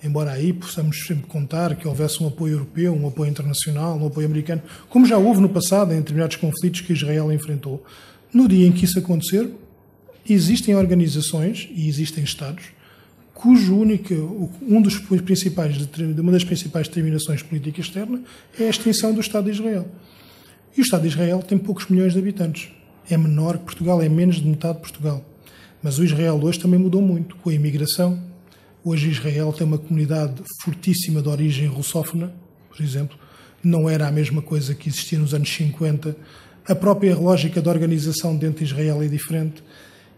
embora aí possamos sempre contar que houvesse um apoio europeu, um apoio internacional, um apoio americano, como já houve no passado em determinados conflitos que Israel enfrentou, no dia em que isso acontecer, existem organizações e existem Estados uma das principais determinações de política externa é a extinção do Estado de Israel. E o Estado de Israel tem poucos milhões de habitantes. É menor que Portugal, é menos de metade de Portugal. Mas o Israel hoje também mudou muito com a imigração. Hoje Israel tem uma comunidade fortíssima de origem russófona, por exemplo. Não era a mesma coisa que existia nos anos 50. A própria lógica da organização dentro de Israel é diferente.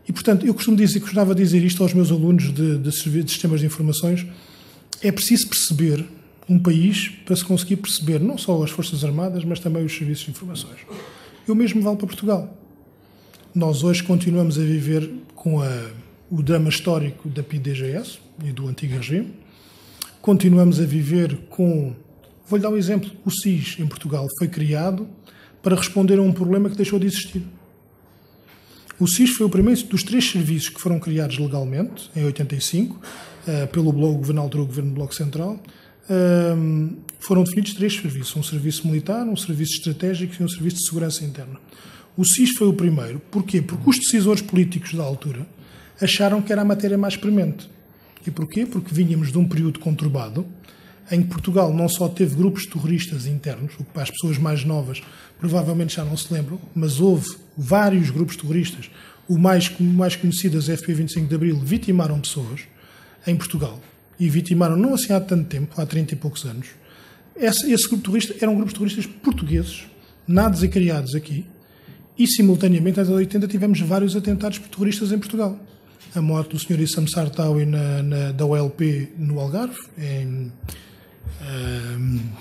E, portanto, eu costumava dizer isto aos meus alunos de sistemas de informações, é preciso perceber um país para se conseguir perceber não só as Forças Armadas, mas também os serviços de informações. Eu mesmo valo para Portugal. Nós hoje continuamos a viver com o drama histórico da PIDGS e do antigo regime. Continuamos a viver com... Vou-lhe dar um exemplo. O SIS, em Portugal, foi criado para responder a um problema que deixou de existir. O SIS foi o primeiro dos 3 serviços que foram criados legalmente, em 85, pelo governo do Bloco Central. Foram definidos 3 serviços, um serviço militar, um serviço estratégico e um serviço de segurança interna. O SIS foi o primeiro. Porquê? Porque os decisores políticos da altura acharam que era a matéria mais premente. E porquê? Porque vínhamos de um período conturbado, em que Portugal não só teve grupos terroristas internos, o que para as pessoas mais novas provavelmente já não se lembram, mas houve vários grupos terroristas. O mais conhecido, as FP 25 de Abril, vitimaram pessoas em Portugal. E vitimaram não assim há tanto tempo, há 30 e poucos anos. Esse grupo terrorista eram grupos terroristas portugueses, nados e criados aqui, e simultaneamente, nas 80, tivemos vários atentados terroristas em Portugal. A morte do Sr. Issam Sartawi da OLP no Algarve,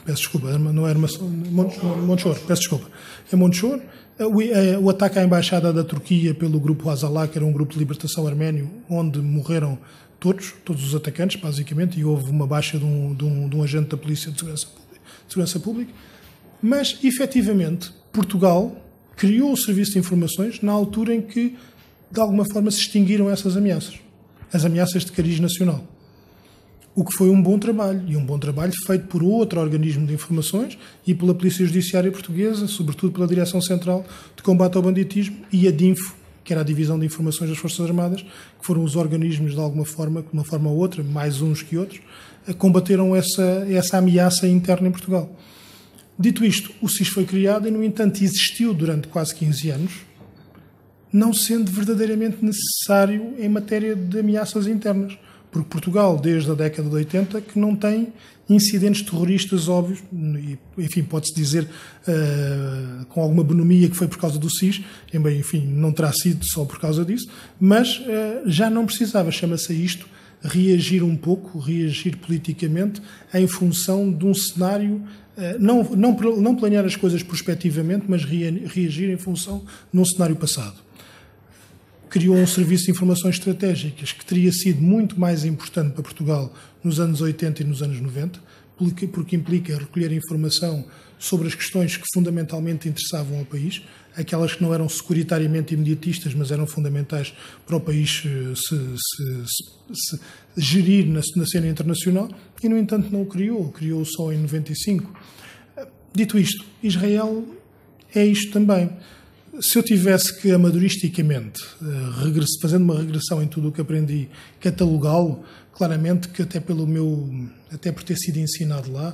peço desculpa, não era Monchor, peço desculpa, é Monchor. O ataque à embaixada da Turquia pelo grupo Azalá, que era um grupo de libertação arménio, onde morreram todos os atacantes, basicamente, e houve uma baixa de um agente da Polícia de Segurança Pública. Mas, efetivamente, Portugal criou o Serviço de Informações na altura em que, de alguma forma, se extinguiram essas ameaças. As ameaças de cariz nacional. O que foi um bom trabalho, e um bom trabalho feito por outro organismo de informações e pela Polícia Judiciária Portuguesa, sobretudo pela Direção Central de Combate ao Banditismo e a DINFO, que era a Divisão de Informações das Forças Armadas, que foram os organismos, de alguma forma, de uma forma ou outra, mais uns que outros, combateram essa ameaça interna em Portugal. Dito isto, o SIS foi criado e, no entanto, existiu durante quase 15 anos, não sendo verdadeiramente necessário em matéria de ameaças internas. Porque Portugal, desde a década de 80, que não tem incidentes terroristas óbvios, e, enfim, pode-se dizer com alguma bonomia que foi por causa do SIS, embora, enfim, não terá sido só por causa disso, mas já não precisava, chama-se a isto, reagir um pouco, reagir politicamente em função de um cenário, não planear as coisas prospectivamente, mas reagir em função de um cenário passado. Criou um serviço de informações estratégicas que teria sido muito mais importante para Portugal nos anos 80 e nos anos 90, porque implica recolher informação sobre as questões que fundamentalmente interessavam ao país, aquelas que não eram securitariamente imediatistas, mas eram fundamentais para o país se gerir na cena internacional, e, no entanto, não o criou só em 95. Dito isto, Israel é isto também. Se eu tivesse que, amadoristicamente, fazendo uma regressão em tudo o que aprendi, catalogá-lo, claramente que até por ter sido ensinado lá,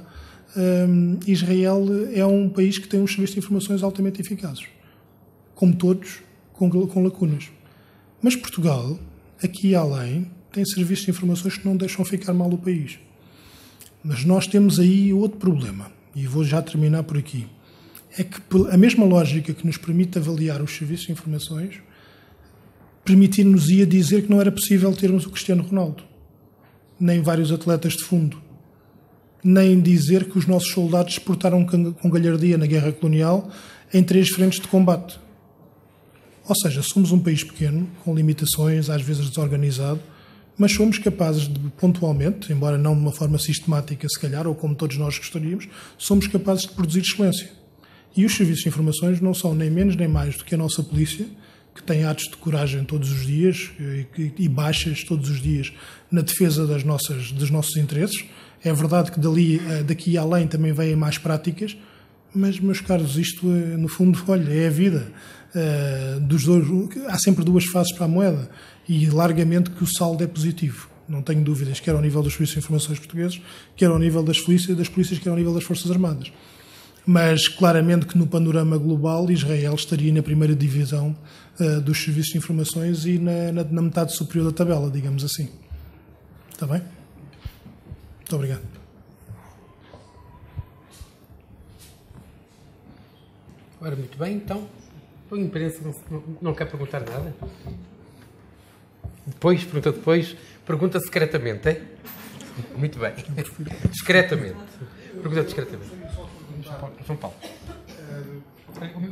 Israel é um país que tem uns serviços de informações altamente eficazes. Como todos, com lacunas. Mas Portugal aqui além, tem serviços de informações que não deixam ficar mal o país. Mas nós temos aí outro problema, e vou já terminar por aqui. É que a mesma lógica que nos permite avaliar os serviços de informações permitir-nos-ia dizer que não era possível termos o Cristiano Ronaldo, nem vários atletas de fundo, nem dizer que os nossos soldados se portaram com galhardia na guerra colonial em 3 frentes de combate. Ou seja, somos um país pequeno, com limitações, às vezes desorganizado, mas somos capazes de, pontualmente, embora não de uma forma sistemática, se calhar, ou como todos nós gostaríamos, somos capazes de produzir excelência. E os serviços de informações não são nem menos nem mais do que a nossa polícia, que tem atos de coragem todos os dias e baixas todos os dias na defesa dos nossos interesses. É verdade que daqui além também vêm mais práticas, mas, meus caros, isto, no fundo, olha, é a vida. Há sempre 2 faces para a moeda e largamente que o saldo é positivo. Não tenho dúvidas, quer ao nível dos serviços de informações portugueses, quer ao nível das polícias, quer ao nível das Forças Armadas. Mas, claramente, que no panorama global, Israel estaria na primeira divisão dos serviços de informações e na metade superior da tabela, digamos assim. Está bem? Muito obrigado. Ora, muito bem, então. O imprensa não quer perguntar nada? Pergunta secretamente, é? Muito bem. Discretamente. Pergunta discretamente. João Paulo.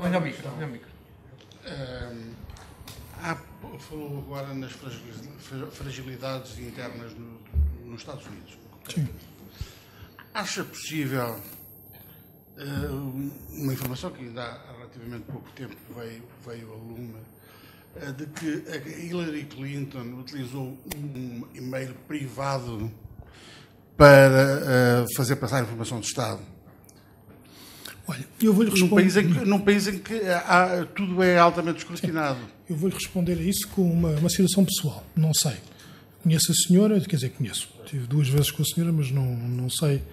Olha o micro. Falou agora nas fragilidades internas nos Estados Unidos. Sim. Acha possível uma informação que ainda há relativamente pouco tempo veio a lume, de que a Hillary Clinton utilizou um e-mail privado para fazer passar informação de Estado? Olha, eu vou-lhe responder... Num país em que tudo é altamente escrutinado. Eu vou-lhe responder a isso com uma situação pessoal. Não sei. Conheço a senhora, quer dizer, conheço. Tive 2 vezes com a senhora, mas não sei.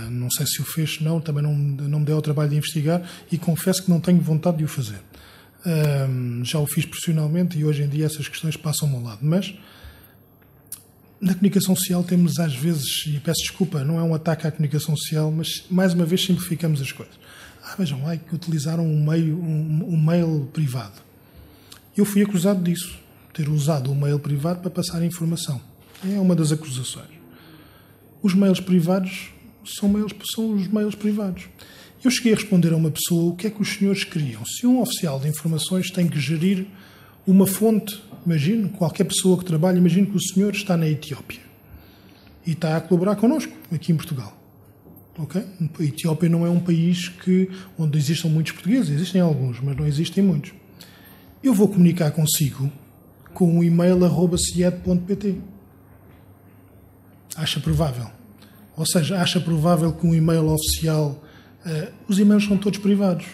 Não sei se o fez, não. Também não me deu o trabalho de investigar e confesso que não tenho vontade de o fazer. Já o fiz profissionalmente e hoje em dia essas questões passam ao lado. Mas na comunicação social temos às vezes, e peço desculpa, não é um ataque à comunicação social, mas mais uma vez simplificamos as coisas. Vejam lá que utilizaram um mail privado. Eu fui acusado disso, ter usado o mail privado para passar informação. É uma das acusações. Os mails privados são os mails privados. Eu cheguei a responder a uma pessoa o que é que os senhores queriam. Se um oficial de informações tem que gerir uma fonte, imagino, qualquer pessoa que trabalhe, imagino que o senhor está na Etiópia e está a colaborar connosco, aqui em Portugal. Okay? A Etiópia não é um país onde existam muitos portugueses, existem alguns, mas não existem muitos. Eu vou comunicar consigo com o e-mail @cied.pt. Acha provável? Ou seja, acha provável que um e-mail oficial... os e-mails são todos privados.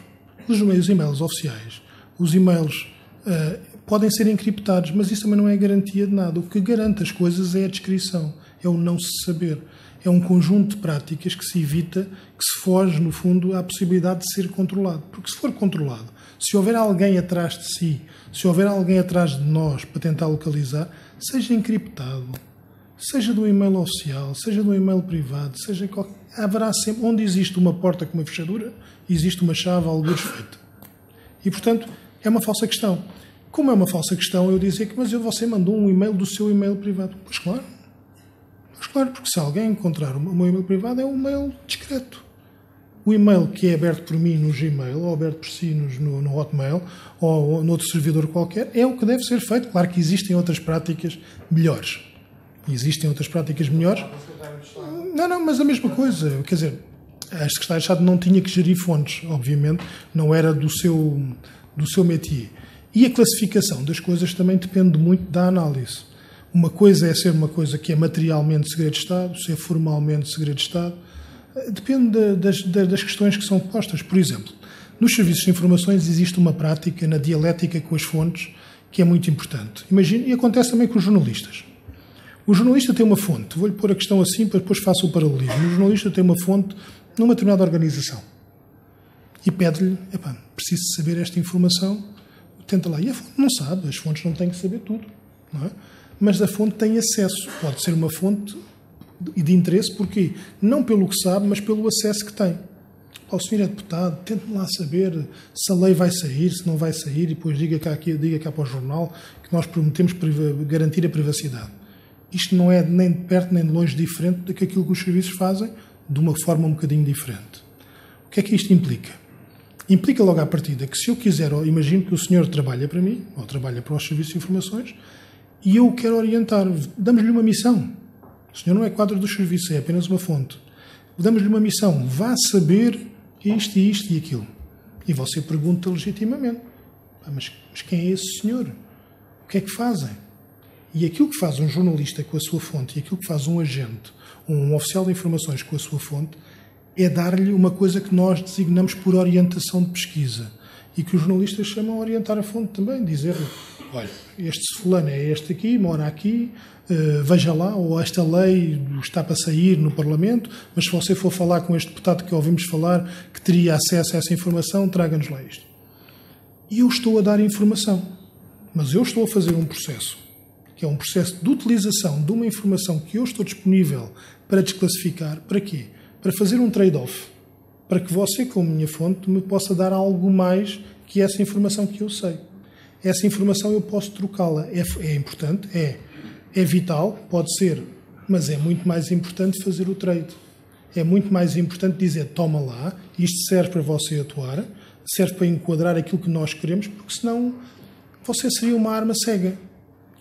Os e-mails oficiais, os e-mails podem ser encriptados, mas isso também não é garantia de nada. O que garante as coisas é a descrição, é o não se saber. É um conjunto de práticas que se evita, que se foge, no fundo, à possibilidade de ser controlado. Porque se for controlado, se houver alguém atrás de si, se houver alguém atrás de nós para tentar localizar, seja encriptado, seja do e-mail oficial, seja do e-mail privado, seja qualquer... haverá sempre, onde existe uma porta com uma fechadura, existe uma chave algures feita. E, portanto, é uma falsa questão. Como é uma falsa questão, eu dizer que você mandou um e-mail do seu e-mail privado. Pois claro. Mas claro, porque se alguém encontrar o meu e-mail privado é um e-mail discreto. O e-mail que é aberto por mim no Gmail, ou aberto por si no Hotmail, ou no outro servidor qualquer, é o que deve ser feito. Claro que existem outras práticas melhores. Existem outras práticas melhores. Não, mas a mesma coisa. Quer dizer, a Secretária de Estado não tinha que gerir fontes, obviamente, não era do seu métier. E a classificação das coisas também depende muito da análise. Uma coisa é ser uma coisa que é materialmente segredo de Estado, se é formalmente segredo de Estado. Depende das questões que são postas. Por exemplo, nos serviços de informações existe uma prática na dialética com as fontes que é muito importante. Imagine, e acontece também com os jornalistas. O jornalista tem uma fonte, vou-lhe pôr a questão assim para depois faço o paralelismo. O jornalista tem uma fonte numa determinada organização e pede-lhe, preciso saber esta informação, tenta lá. E a fonte não sabe, as fontes não têm que saber tudo. não é? Mas a fonte tem acesso. Pode ser uma fonte de interesse, porquê? Não pelo que sabe, mas pelo acesso que tem. O senhor é deputado, tente-me lá saber se a lei vai sair, se não vai sair, e depois diga cá para o jornal que nós prometemos garantir a privacidade. Isto não é nem de perto nem de longe diferente do que aquilo que os serviços fazem, de uma forma um bocadinho diferente. O que é que isto implica? Implica logo à partida que se eu quiser, imagino que o senhor trabalha para mim, ou trabalha para os serviços de informações, e eu o quero orientar, damos-lhe uma missão. O senhor não é quadro dos serviços, é apenas uma fonte. Damos-lhe uma missão, vá saber isto e aquilo. E você pergunta legitimamente, mas quem é esse senhor? O que é que fazem? E aquilo que faz um jornalista com a sua fonte e aquilo que faz um agente, um oficial de informações com a sua fonte, é dar-lhe uma coisa que nós designamos por orientação de pesquisa e que os jornalistas chamam a orientar a fonte também, dizer-lhe, olha, este fulano é este aqui, mora aqui, veja lá, ou esta lei está para sair no Parlamento, mas se você for falar com este deputado que ouvimos falar, que teria acesso a essa informação, traga-nos lá isto. E eu estou a dar informação, mas eu estou a fazer um processo, que é um processo de utilização de uma informação que eu estou disponível para desclassificar. Para quê? Para fazer um trade-off, para que você, como minha fonte, me possa dar algo mais que essa informação que eu sei. Essa informação eu posso trocá-la. É importante? É vital? Pode ser. Mas é muito mais importante fazer o trade. É muito mais importante dizer, toma lá, isto serve para você atuar, serve para enquadrar aquilo que nós queremos, porque senão você seria uma arma cega.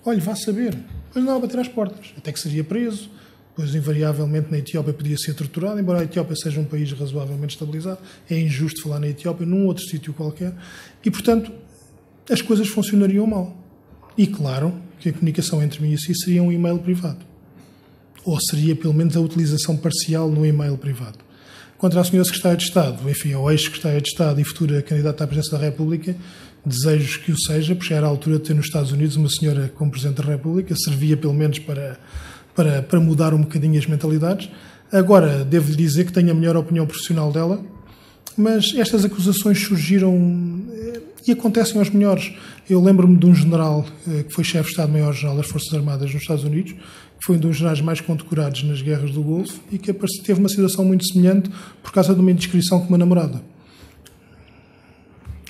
Olha, vá saber. Depois não a bater às portas. Até que seria preso. Depois, invariavelmente, na Etiópia podia ser torturado, embora a Etiópia seja um país razoavelmente estabilizado. É injusto falar na Etiópia, num outro sítio qualquer. E, portanto, as coisas funcionariam mal. E, claro, que a comunicação entre mim e si seria um e-mail privado. Ou seria, pelo menos, a utilização parcial no e-mail privado. Quanto à senhora Secretária de Estado, enfim, ao ex-Secretária de Estado e futura candidata à Presidência da República, desejo que o seja, porque já era a altura de ter nos Estados Unidos uma senhora como Presidente da República, servia pelo menos para mudar um bocadinho as mentalidades. Agora, devo-lhe dizer que tenho a melhor opinião profissional dela, mas estas acusações surgiram e acontecem aos melhores. Eu lembro-me de um general que foi chefe de Estado-Maior-General das Forças Armadas nos Estados Unidos, que foi um dos generais mais condecorados nas guerras do Golfo e que teve uma situação muito semelhante por causa de uma indiscrição com uma namorada.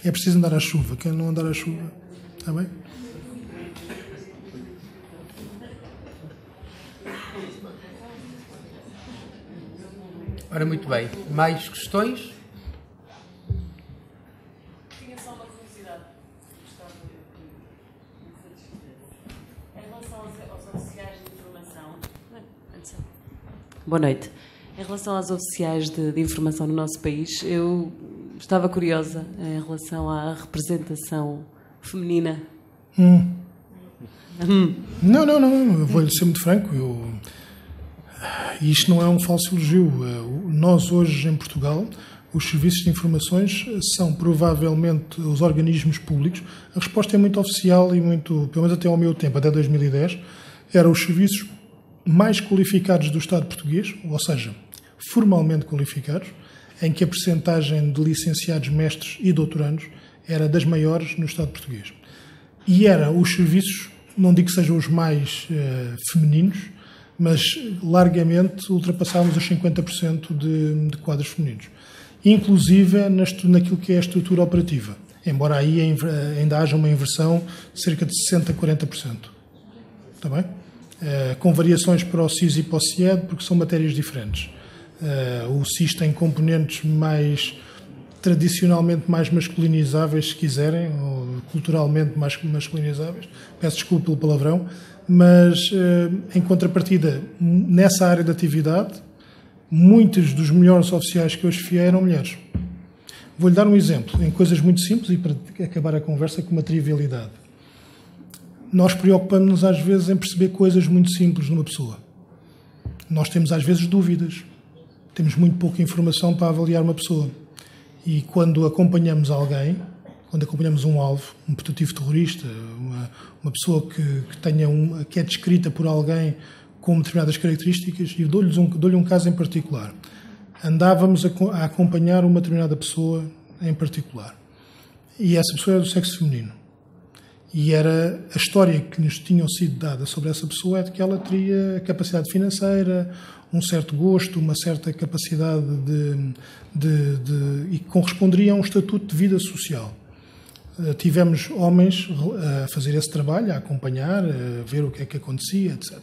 É preciso andar à chuva. Quem não andar à chuva, está bem? Ora, muito bem. Mais questões? Tinha só uma curiosidade. Em relação aos oficiais de informação... Boa noite. Em relação aos oficiais de informação no nosso país, eu estava curiosa em relação à representação feminina. Não, vou-lhe ser muito franco. Isto não é um falso elogio. Nós hoje em Portugal, os serviços de informações são provavelmente os organismos públicos. A resposta é muito oficial e muito, pelo menos até ao meu tempo, até 2010, eram os serviços mais qualificados do Estado português, ou seja, formalmente qualificados, em que a percentagem de licenciados, mestres e doutorandos era das maiores no Estado português. E era os serviços, não digo que sejam os mais femininos, mas largamente ultrapassávamos os 50% de quadros femininos. Inclusive naquilo que é a estrutura operativa, embora aí ainda haja uma inversão de cerca de 60% a 40%. Está bem? Com variações para o CIS e para o CIED, porque são matérias diferentes. O CIS tem componentes tradicionalmente mais masculinizáveis, se quiserem, ou culturalmente mais masculinizáveis. Peço desculpa pelo palavrão, mas, em contrapartida, nessa área de atividade, muitos dos melhores oficiais que eu esfiei eram mulheres. Vou-lhe dar um exemplo, em coisas muito simples, e para acabar a conversa com uma trivialidade. Nós preocupamos-nos, às vezes, em perceber coisas muito simples numa pessoa. Nós temos, às vezes, dúvidas. Temos muito pouca informação para avaliar uma pessoa. E quando acompanhamos alguém, quando acompanhamos um alvo, um putativo terrorista, uma pessoa que é descrita por alguém com determinadas características, e dou-lhe um caso em particular. Andávamos a acompanhar uma determinada pessoa em particular. E essa pessoa é do sexo feminino. E era a história que nos tinham sido dada sobre essa pessoa é de que ela teria capacidade financeira, um certo gosto, uma certa capacidade e que corresponderia a um estatuto de vida social. Tivemos homens a fazer esse trabalho, a acompanhar, a ver o que é que acontecia, etc.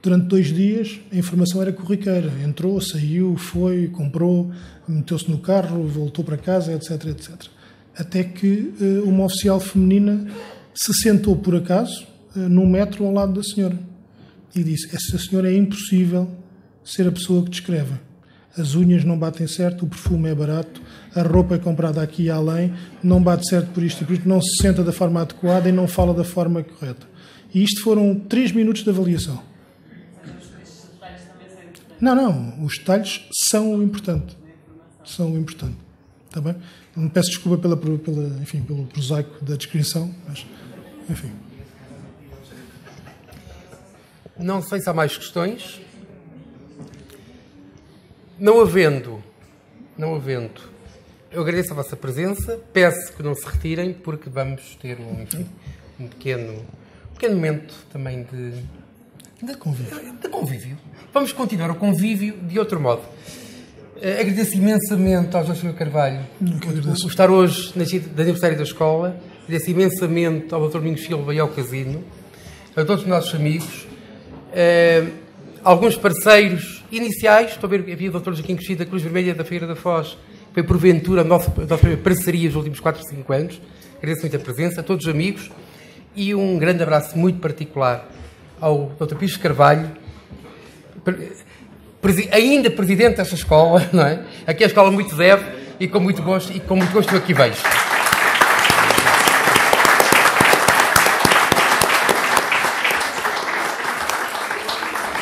Durante 2 dias a informação era corriqueira. Entrou, saiu, foi, comprou, meteu-se no carro, voltou para casa, etc, etc. Até que uma oficial feminina se sentou por acaso num metro ao lado da senhora e disse: essa senhora é impossível ser a pessoa que descreve. As unhas não batem certo, o perfume é barato, a roupa é comprada aqui e além, não bate certo por isto e por isto, não se senta da forma adequada e não fala da forma correta. E isto foram 3 minutos de avaliação. Não, os detalhes são o importante. São o importante. Está bem? Me peço desculpa pelo prosaico da descrição, mas, enfim. Não sei se há mais questões. Não havendo, eu agradeço a vossa presença, peço que não se retirem, porque vamos ter um pequeno momento também de convívio. Vamos continuar o convívio de outro modo. Agradeço imensamente ao João Carvalho por estar hoje de aniversário da escola. Agradeço imensamente ao Dr. Domingos Silva e ao Casino, a todos os nossos amigos, alguns parceiros iniciais. Estou a ver que havia o Dr. Joaquim Crescido da Cruz Vermelha da Feira da Foz, foi porventura a nossa parceria nos últimos 4 ou 5 anos. Agradeço muito a presença, a todos os amigos, e um grande abraço muito particular ao Dr. Pires Carvalho, ainda presidente desta escola, não é? Aqui a escola muito deve, e com muito gosto eu aqui vejo.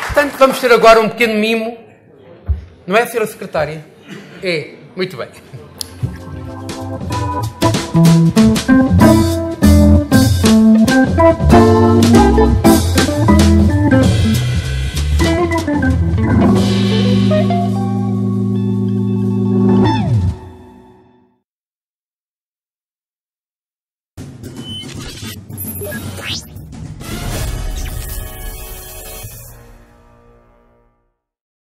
Portanto, vamos ter agora um pequeno mimo. Não é, Sra. Secretária? É, muito bem.